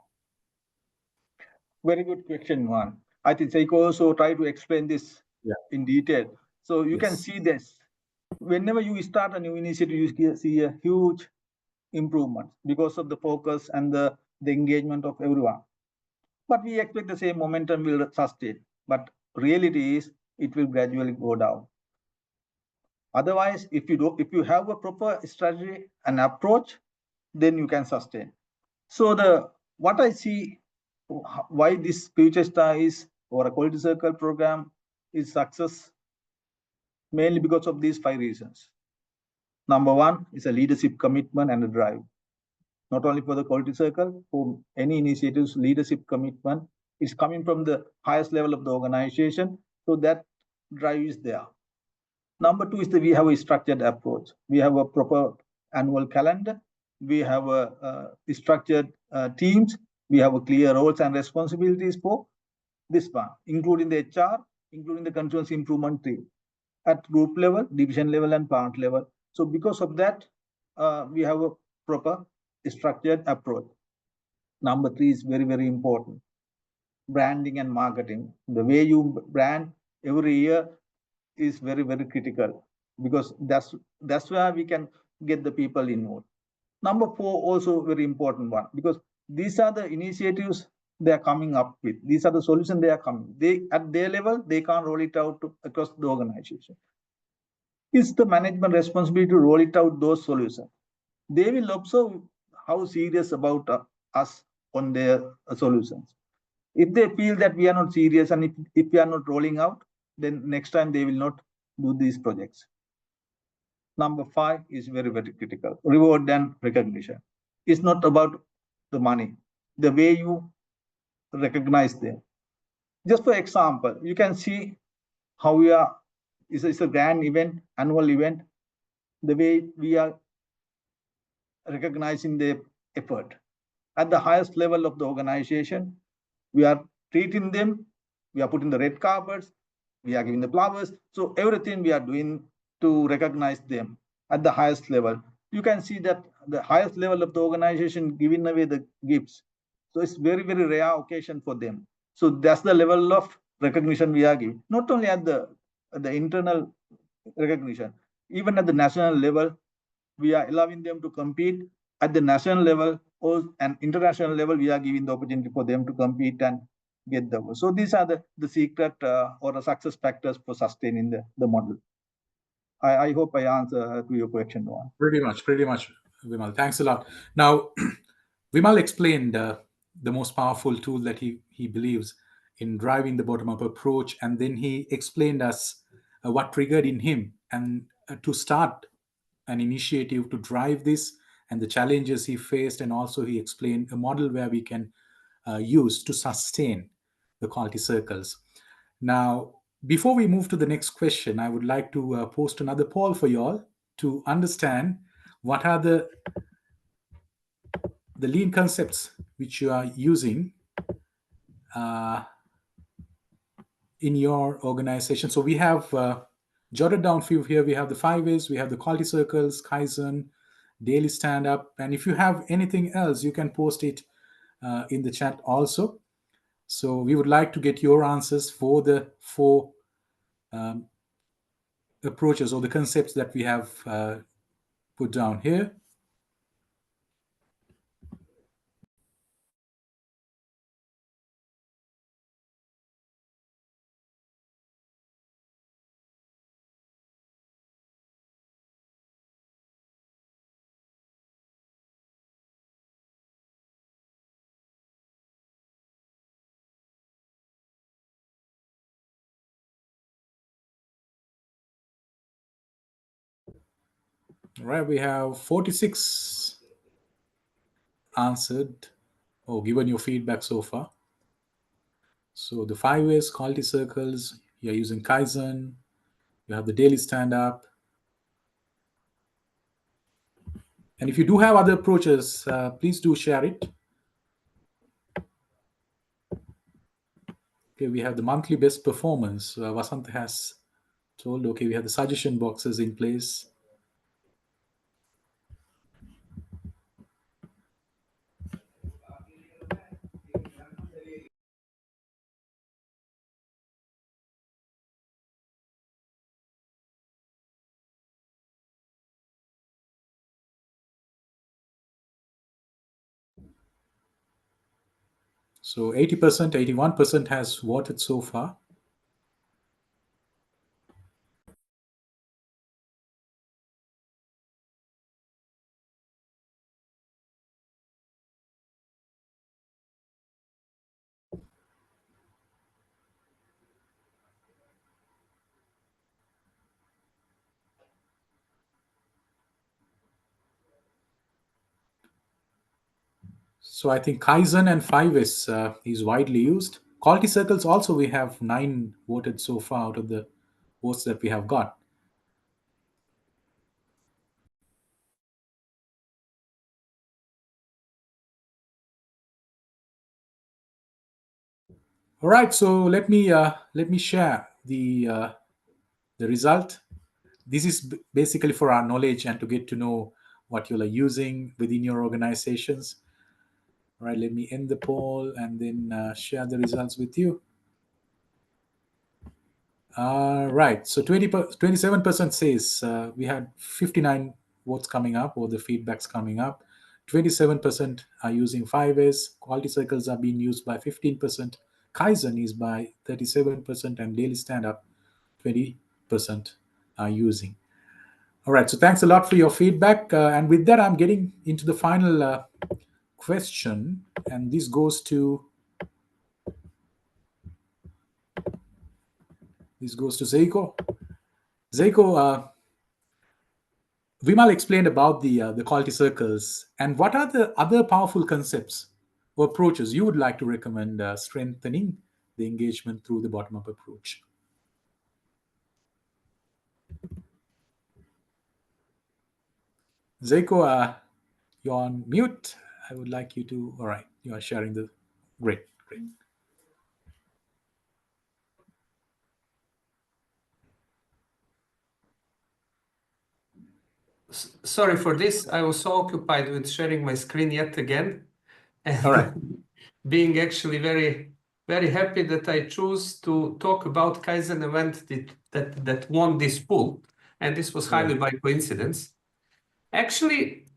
Very good question, Nuan. I think Seiko also tried to explain this Yeah. in detail. So you can Yes. see this. Whenever you start a new initiative, you see a huge improvement because of the focus and the engagement of everyone. But we expect the same momentum will sustain. But reality is it will gradually go down. Otherwise, if you have a proper strategy and approach, then you can sustain. So the what I see why this future star is or a quality circle program is success mainly because of these 5 reasons. Number one is a leadership commitment and a drive. Not only for the quality circle, for any initiatives, leadership commitment is coming from the highest level of the organization. So that drive is there. Number two is that we have a structured approach. We have a proper annual calendar. We have a structured teams. We have a clear roles and responsibilities for this one, including the HR, including the continuous improvement team at group level, division level, and plant level. So because of that, we have a proper structured approach. Number three is very, very important. Branding and marketing. The way you brand every year is very, very critical because that's where we can get the people involved. Number four, also very important one, because these are the initiatives they are coming up with. These are the solutions they are coming. They at their level they can't roll it out across the organization. It's the management responsibility to roll it out those solutions. They will observe how serious about us on their solutions. If they feel that we are not serious and if we are not rolling out, then next time they will not do these projects. Number five is very, very critical. Reward and recognition. It's not about the money, the way you recognize them. Just for example, you can see how we are, it's a grand event, annual event, the way we are recognizing the effort. At the highest level of the organization, we are treating them, we are putting the red carpets, we are giving the flowers. So everything we are doing to recognize them at the highest level. You can see that the highest level of the organization giving away the gifts. So it's very, very rare occasion for them. So that's the level of recognition we are giving. Not only at the internal recognition, even at the national level, we are allowing them to compete at the national level or an international level. We are giving the opportunity for them to compete and get the work. So these are the secret or the success factors for sustaining the model. I hope I answer to your question, Noah. Pretty much, Vimal. Thanks a lot. Now, Vimal explained the most powerful tool that he believes in driving the bottom up approach, and then he explained us what triggered in him and to start an initiative to drive this and the challenges he faced, and also he explained a model where we can use to sustain the quality circles. Now, before we move to the next question, I would like to post another poll for you all to understand what are the lean concepts which you are using uh, in your organization. So we have jotted down few here. We have the 5 ways, we have the quality circles, Kaizen, daily stand up. And if you have anything else, you can post it in the chat also. So we would like to get your answers for the 4 approaches or the concepts that we have put down here. All right, we have 46 answered or given your feedback so far. So the 5 ways, quality circles, you're using Kaizen, you have the daily stand-up. And if you do have other approaches, please do share it. Okay, we have the monthly best performance. Vasant has told, okay, we have the suggestion boxes in place. So 80%, 81% has voted so far. So I think Kaizen and 5S is widely used. Quality circles also, we have 9 voted so far out of the votes that we have got. All right, so let me share the result. This is basically for our knowledge and to get to know what you are using within your organizations. All right, let me end the poll and then share the results with you. Right, so 27% says we had 59 votes coming up, or the feedbacks coming up. 27% are using 5S. Quality circles are being used by 15%. Kaizen is by 37%, and daily stand-up 20% are using. All right, so thanks a lot for your feedback. And with that, I'm getting into the final question, and this goes to Zeiko. Zeiko, Vimal explained about the quality circles, and what are the other powerful concepts or approaches you would like to recommend strengthening the engagement through the bottom-up approach? Zeiko, you're on mute. I would like you to. All right, you are sharing the. Great, great. Sorry for this. I was so occupied with sharing my screen yet again, and All right. being actually very, very happy that I choose to talk about Kaizen event that won this pool, and this was highly by coincidence. Actually,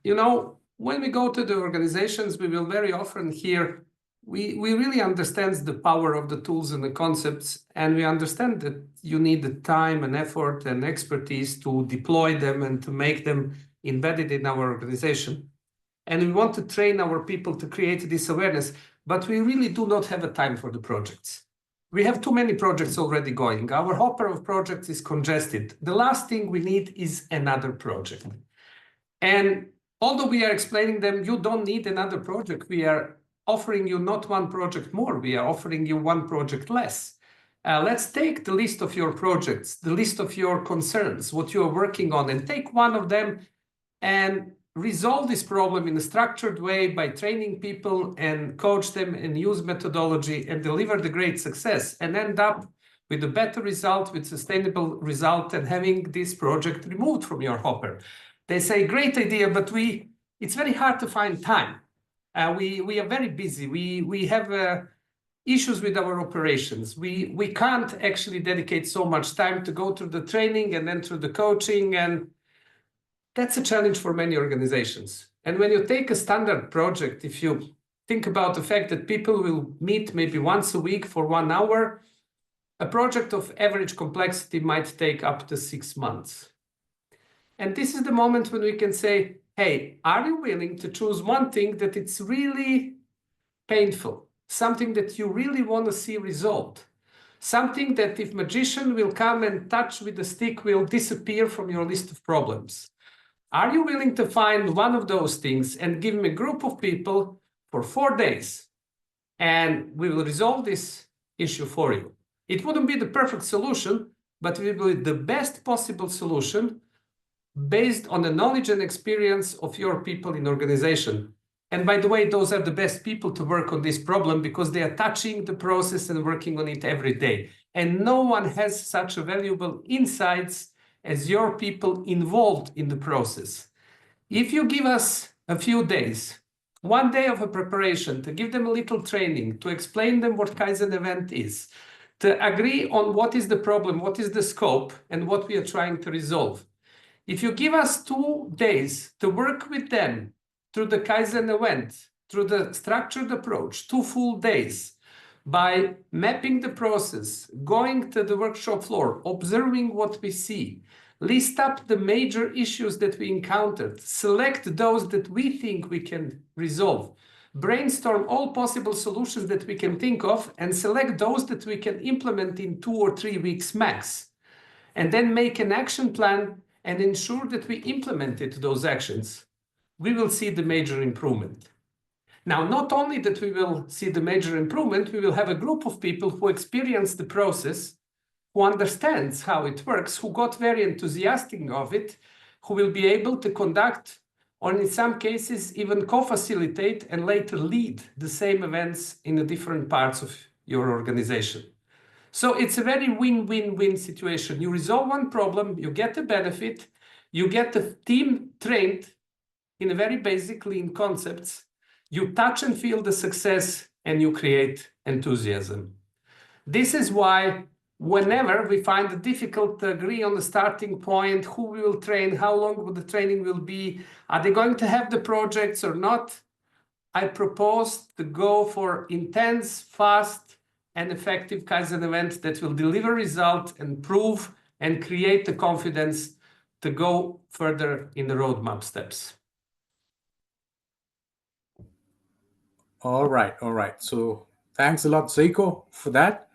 when we go to the organizations, we will very often hear we really understand the power of the tools and the concepts, and we understand that you need the time and effort and expertise to deploy them and to make them embedded in our organization. And we want to train our people to create this awareness, but we really do not have a time for the projects. We have too many projects already going. Our hopper of projects is congested. The last thing we need is another project. And although we are explaining them, you don't need another project. We are offering you not one project more. We are offering you one project less. Let's take the list of your projects, the list of your concerns, what you are working on, and take one of them and resolve this problem in a structured way by training people and coach them and use methodology and deliver the great success and end up with a better result, with sustainable result, and having this project removed from your hopper. They say, great idea, but it's very hard to find time. We are very busy. We have issues with our operations. We can't actually dedicate so much time to go through the training and then through the coaching, and that's a challenge for many organizations. And when you take a standard project, if you think about the fact that people will meet maybe once a week for 1 hour, a project of average complexity might take up to 6 months. And this is the moment when we can say, hey, are you willing to choose one thing that it's really painful, something that you really want to see resolved, something that if magician will come and touch with the stick will disappear from your list of problems? Are you willing to find one of those things and give me a group of people for 4 days, and we will resolve this issue for you? It wouldn't be the perfect solution, but it will be the best possible solution based on the knowledge and experience of your people in organization. And by the way, those are the best people to work on this problem because they are touching the process and working on it every day. And no one has such a valuable insights as your people involved in the process. If you give us a few days, 1 day of a preparation, to give them a little training, to explain them what Kaizen event is, to agree on what is the problem, what is the scope, and what we are trying to resolve. If you give us 2 days to work with them through the Kaizen event, through the structured approach, 2 full days, by mapping the process, going to the workshop floor, observing what we see, list up the major issues that we encountered, select those that we think we can resolve, brainstorm all possible solutions that we can think of, and select those that we can implement in 2 or 3 weeks max, and then make an action plan and ensure that we implemented those actions, we will see the major improvement. Now, not only that we will see the major improvement, we will have a group of people who experience the process, who understands how it works, who got very enthusiastic of it, who will be able to conduct, or in some cases, even co-facilitate and later lead the same events in the different parts of your organization. So it's a very win-win-win situation. You resolve one problem, you get a benefit, you get the team trained in a very basic lean concepts, you touch and feel the success, and you create enthusiasm. This is why whenever we find it difficult to agree on the starting point, who we will train, how long the training will be, are they going to have the projects or not, I propose to go for intense, fast, and effective Kaizen events that will deliver result and prove and create the confidence to go further in the roadmap steps. All right, all right. So thanks a lot, Zeiko, for that.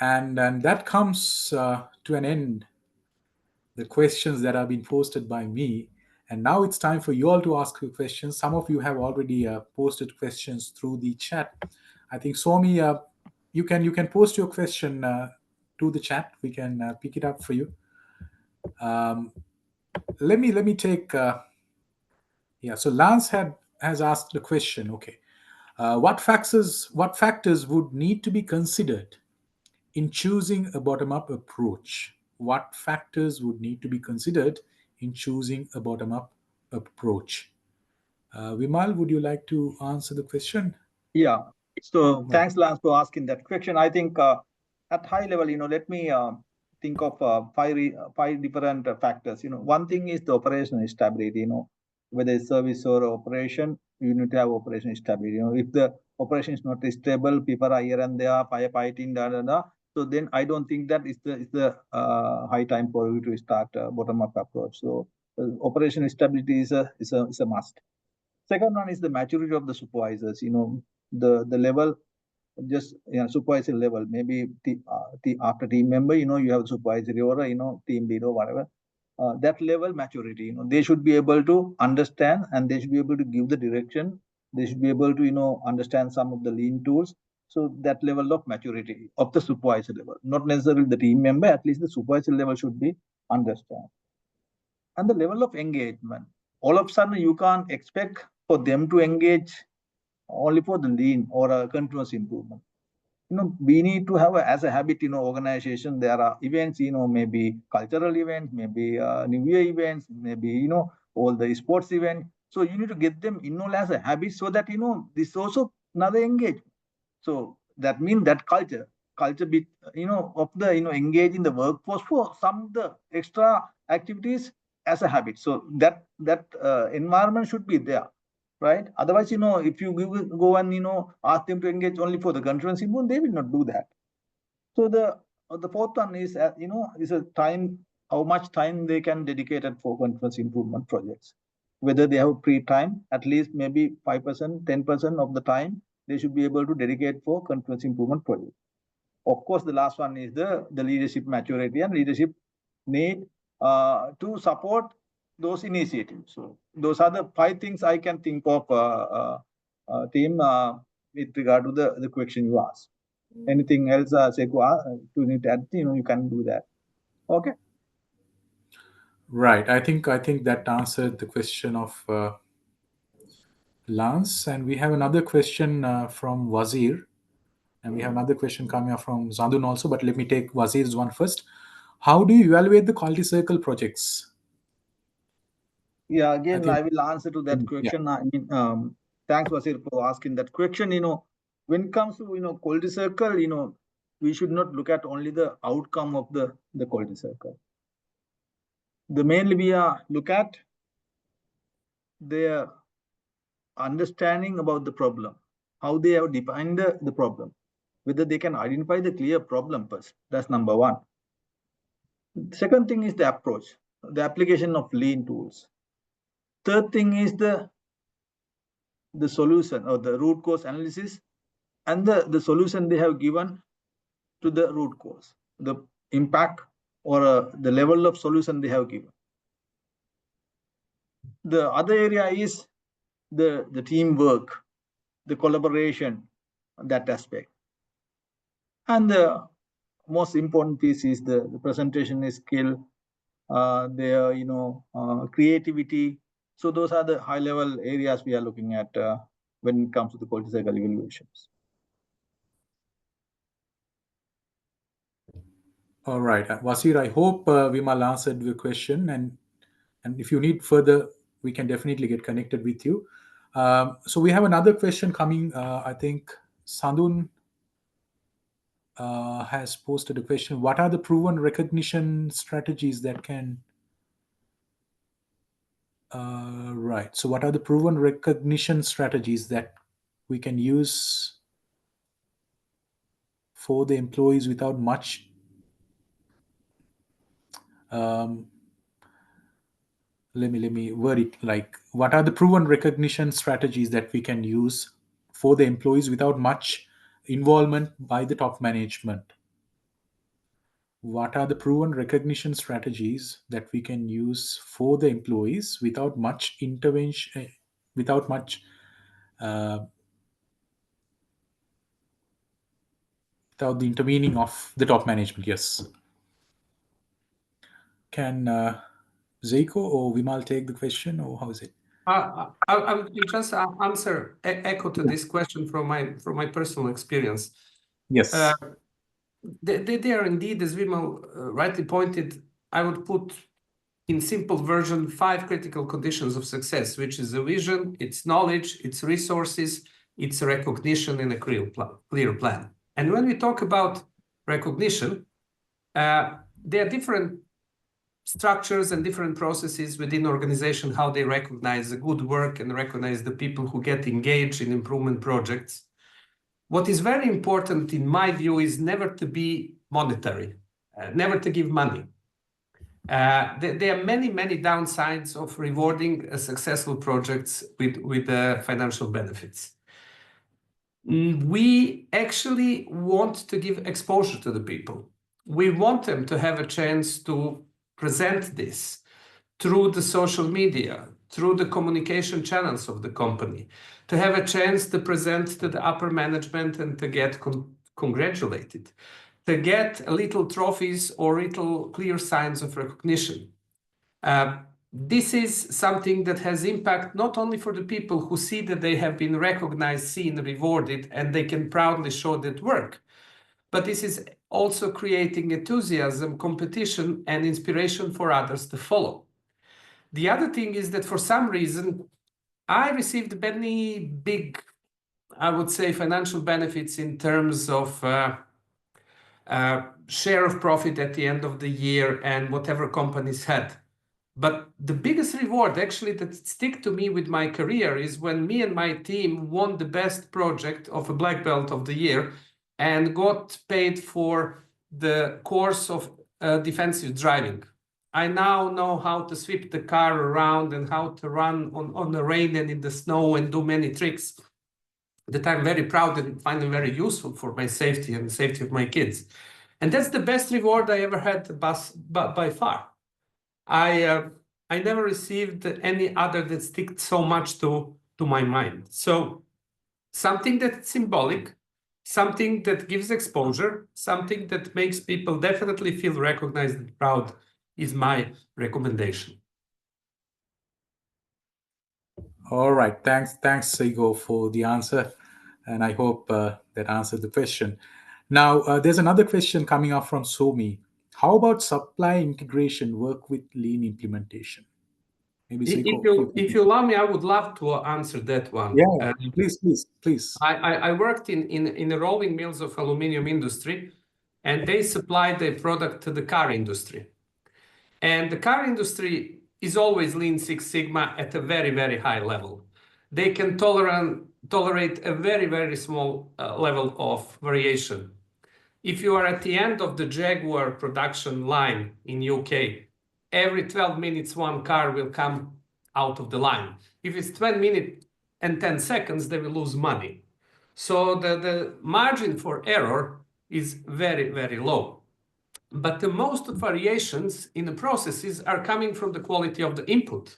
And that comes to an end the questions that have been posted by me. And now it's time for you all to ask your questions. Some of you have already posted questions through the chat. I think Somi, you can post your question to the chat. We can pick it up for you. Let me take. Yeah. So Lance has asked the question. Okay, what factors would need to be considered in choosing a bottom-up approach? What factors would need to be considered in choosing a bottom-up approach? Vimal, would you like to answer the question? Yeah. So Right. thanks, Lance, for asking that question. I think at high level, let me think of five different factors. One thing is the operational stability. Whether it's service or operation, you need to have operational stability. If the operation is not stable, people are here and there firefighting, so then I don't think that is the high time for you to start a bottom-up approach. So operational stability is a must. Second one is the maturity of the supervisors. The level, just supervisor level. Maybe after team member, you have supervisory or team leader, whatever. That level maturity. They should be able to understand and they should be able to give the direction. They should be able to understand some of the lean tools. So that level of maturity of the supervisor level, not necessarily the team member. At least the supervisor level should be understand. And the level of engagement. All of a sudden, you can't expect for them to engage only for the lean or a continuous improvement. We need to have as a habit, organization, there are events, maybe cultural events, maybe New Year events, maybe, all the sports events. So you need to get them, as a habit so that, this also another engagement. So that means that culture bit, of the, engage in the workforce for some of the extra activities as a habit. So that environment should be there, right? Otherwise, if you go and ask them to engage only for the continuous improvement, they will not do that. So the fourth one is is a time, how much time they can dedicate it for continuous improvement projects. Whether they have free time, at least maybe 5%, 10% of the time they should be able to dedicate for continuous improvement projects. Of course, the last one is the leadership maturity, and leadership need to support those initiatives. So those are the 5 things I can think of, team, with regard to the question you asked. Anything else, Seiko, to need to add, you can do that. Okay. Right. I think that answered the question of Lance, and we have another question from Wazir, and we have another question coming up from Zandun also. But let me take Wazir's one first. How do you evaluate the quality circle projects? Yeah, again, think- I will answer to that Yeah. question. I mean, thanks, Wasir, for asking that question. When it comes to, quality circle, we should not look at only the outcome of the quality circle. The mainly we look at their understanding about the problem, how they have defined the problem, whether they can identify the clear problem first. That's number one. Second thing is the approach, the application of lean tools. Third thing is the solution or the root cause analysis and the solution they have given to the root cause, the impact or the level of solution they have given. The other area is the teamwork, the collaboration, that aspect. And the most important piece is the presentation skill, their creativity. So those are the high level areas we are looking at when it comes to the quality cycle evaluations. All right, Wasir, I hope Vimal answered the question, and if you need further, we can definitely get connected with you. So we have another question coming. I think Sandun has posted a question. What are the proven recognition strategies that can right. So what are the proven recognition strategies that we can use for the employees without much let me word it like, what are the proven recognition strategies that we can use for the employees without much involvement by the top management? What are the proven recognition strategies that we can use for the employees without much intervention, without much without the intervening of the top management? Yes. Can Zeiko or Vimal take the question, or how is it? I will just answer, echo to this question from my personal experience. Yes. They are indeed, as Vimal rightly pointed, I would put in simple version 5 critical conditions of success, which is a vision, its knowledge, its resources, its recognition, and a clear plan. And when we talk about recognition, there are different structures and different processes within organization, how they recognize the good work and recognize the people who get engaged in improvement projects. What is very important in my view is never to be monetary, never to give money. There are many downsides of rewarding successful projects with financial benefits. We actually want to give exposure to the people. We want them to have a chance to present this through the social media, through the communication channels of the company, to have a chance to present to the upper management and to get congratulated, to get little trophies or little clear signs of recognition. This is something that has impact not only for the people who see that they have been recognized, seen, rewarded, and they can proudly show that work, but this is also creating enthusiasm, competition, and inspiration for others to follow. The other thing is that for some reason, I received many big, I would say, financial benefits in terms of share of profit at the end of the year and whatever companies had. But the biggest reward actually that stick to me with my career is when me and my team won the best project of a black belt of the year and got paid for the course of defensive driving. I now know how to sweep the car around and how to run on the rain and in the snow and do many tricks that I'm very proud and finding very useful for my safety and the safety of my kids. And that's the best reward I ever had by far. I never received any other that stick so much to my mind. So something that's symbolic, something that gives exposure, something that makes people definitely feel recognized and proud is my recommendation. All right. Thanks, Seigo, for the answer. And I hope that answered the question. Now, there's another question coming up from Somi. How about supply integration work with lean implementation? Maybe If Seiko, you if you allow me, I would love to answer that one. Yeah, please. I worked in the rolling mills of aluminum industry, and they supply the product to the car industry. And the car industry is always Lean Six Sigma at a very, very high level. They can tolerate a very, very small level of variation. If you are at the end of the Jaguar production line in UK, every 12 minutes one car will come out of the line. If it's 20 minutes and 10 seconds, they will lose money. So the margin for error is very, very low. But the most variations in the processes are coming from the quality of the input.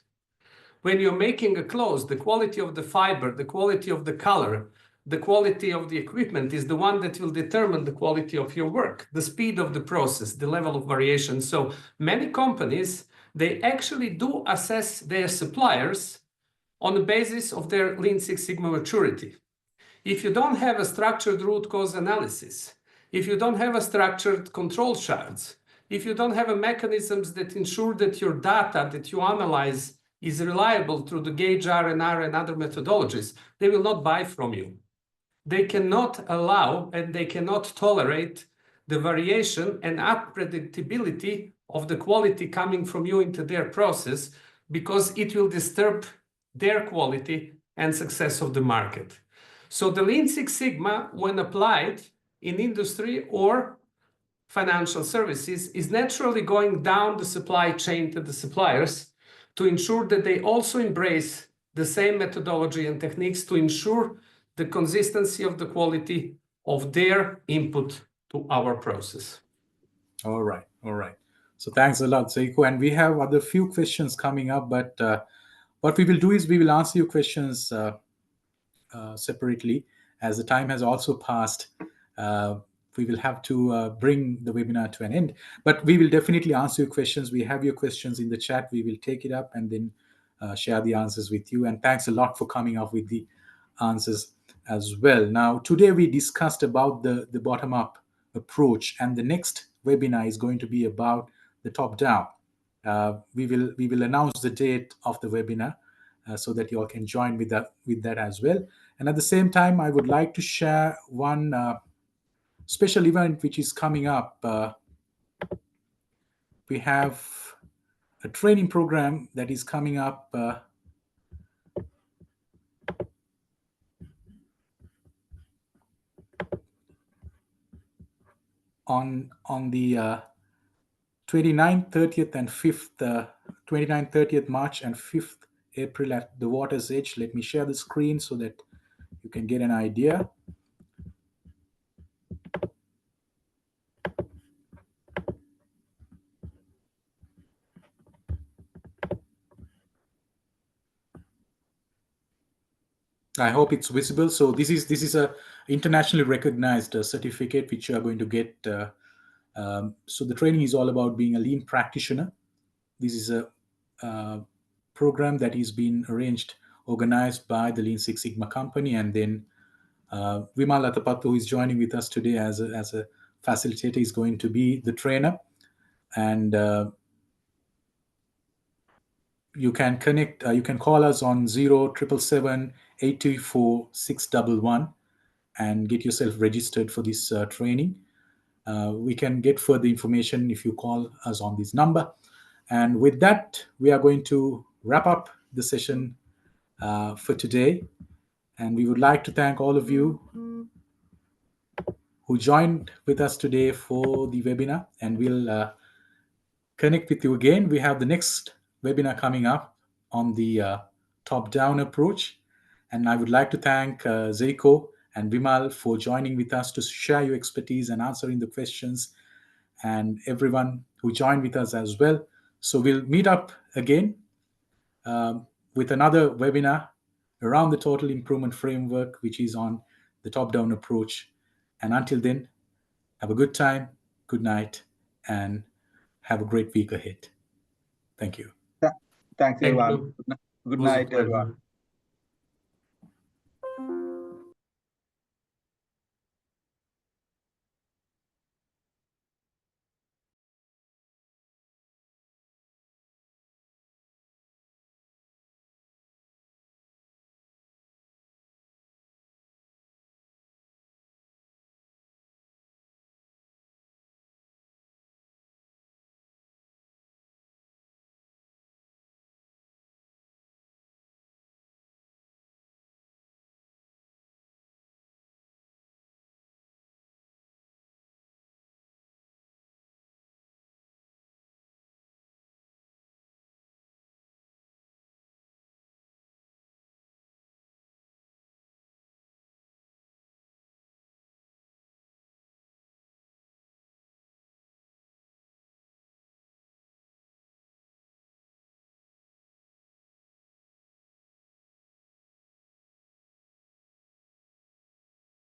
When you're making a clothes, the quality of the fiber, the quality of the color, the quality of the equipment is the one that will determine the quality of your work, the speed of the process, the level of variation. So many companies, they actually do assess their suppliers on the basis of their Lean Six Sigma maturity. If you don't have a structured root cause analysis, if you don't have a structured control charts, if you don't have a mechanisms that ensure that your data that you analyze is reliable through the gauge R&R and other methodologies, they will not buy from you. They cannot allow and they cannot tolerate the variation and unpredictability of the quality coming from you into their process, because it will disturb their quality and success of the market. So the Lean Six Sigma, when applied in industry or financial services, is naturally going down the supply chain to the suppliers to ensure that they also embrace the same methodology and techniques to ensure the consistency of the quality of their input to our process. All right. So thanks a lot, Seiko. And we have other few questions coming up, but what we will do is we will answer your questions separately, as the time has also passed. We will have to bring the webinar to an end, but we will definitely answer your questions. We have your questions in the chat. We will take it up and then share the answers with you. And thanks a lot for coming up with the answers as well. Now, today we discussed about the bottom-up approach, and the next webinar is going to be about the top-down. We will announce the date of the webinar so that you all can join with that as well. And at the same time, I would like to share one special event which is coming up. We have a training program that is coming up on the 29th, 30th, and 5th, 29th, 30th March and 5th April at the Water's Edge. Let me share the screen so that you can get an idea. I hope it's visible. So this is a internationally recognized certificate which you are going to get. So the training is all about being a lean practitioner. This is a program that is being organized by the Lean Six Sigma company, and then Vimal Atapattu, who is joining with us today as a facilitator, is going to be the trainer. And you can connect. You can call us on 0777 824 611 and get yourself registered for this training. We can get further information if you call us on this number. And with that, we are going to wrap up the session for today. And we would like to thank all of you who joined with us today for the webinar. And we'll connect with you again. We have the next webinar coming up on the top-down approach. And I would like to thank Zeiko and Vimal for joining with us to share your expertise and answering the questions, and everyone who joined with us as well. So we'll meet up again with another webinar around the total improvement framework, which is on the top-down approach. And until then, have a good time, good night, and have a great week ahead. Thank you. Thanks, Thank everyone. you. Good It was a night, everyone. pleasure.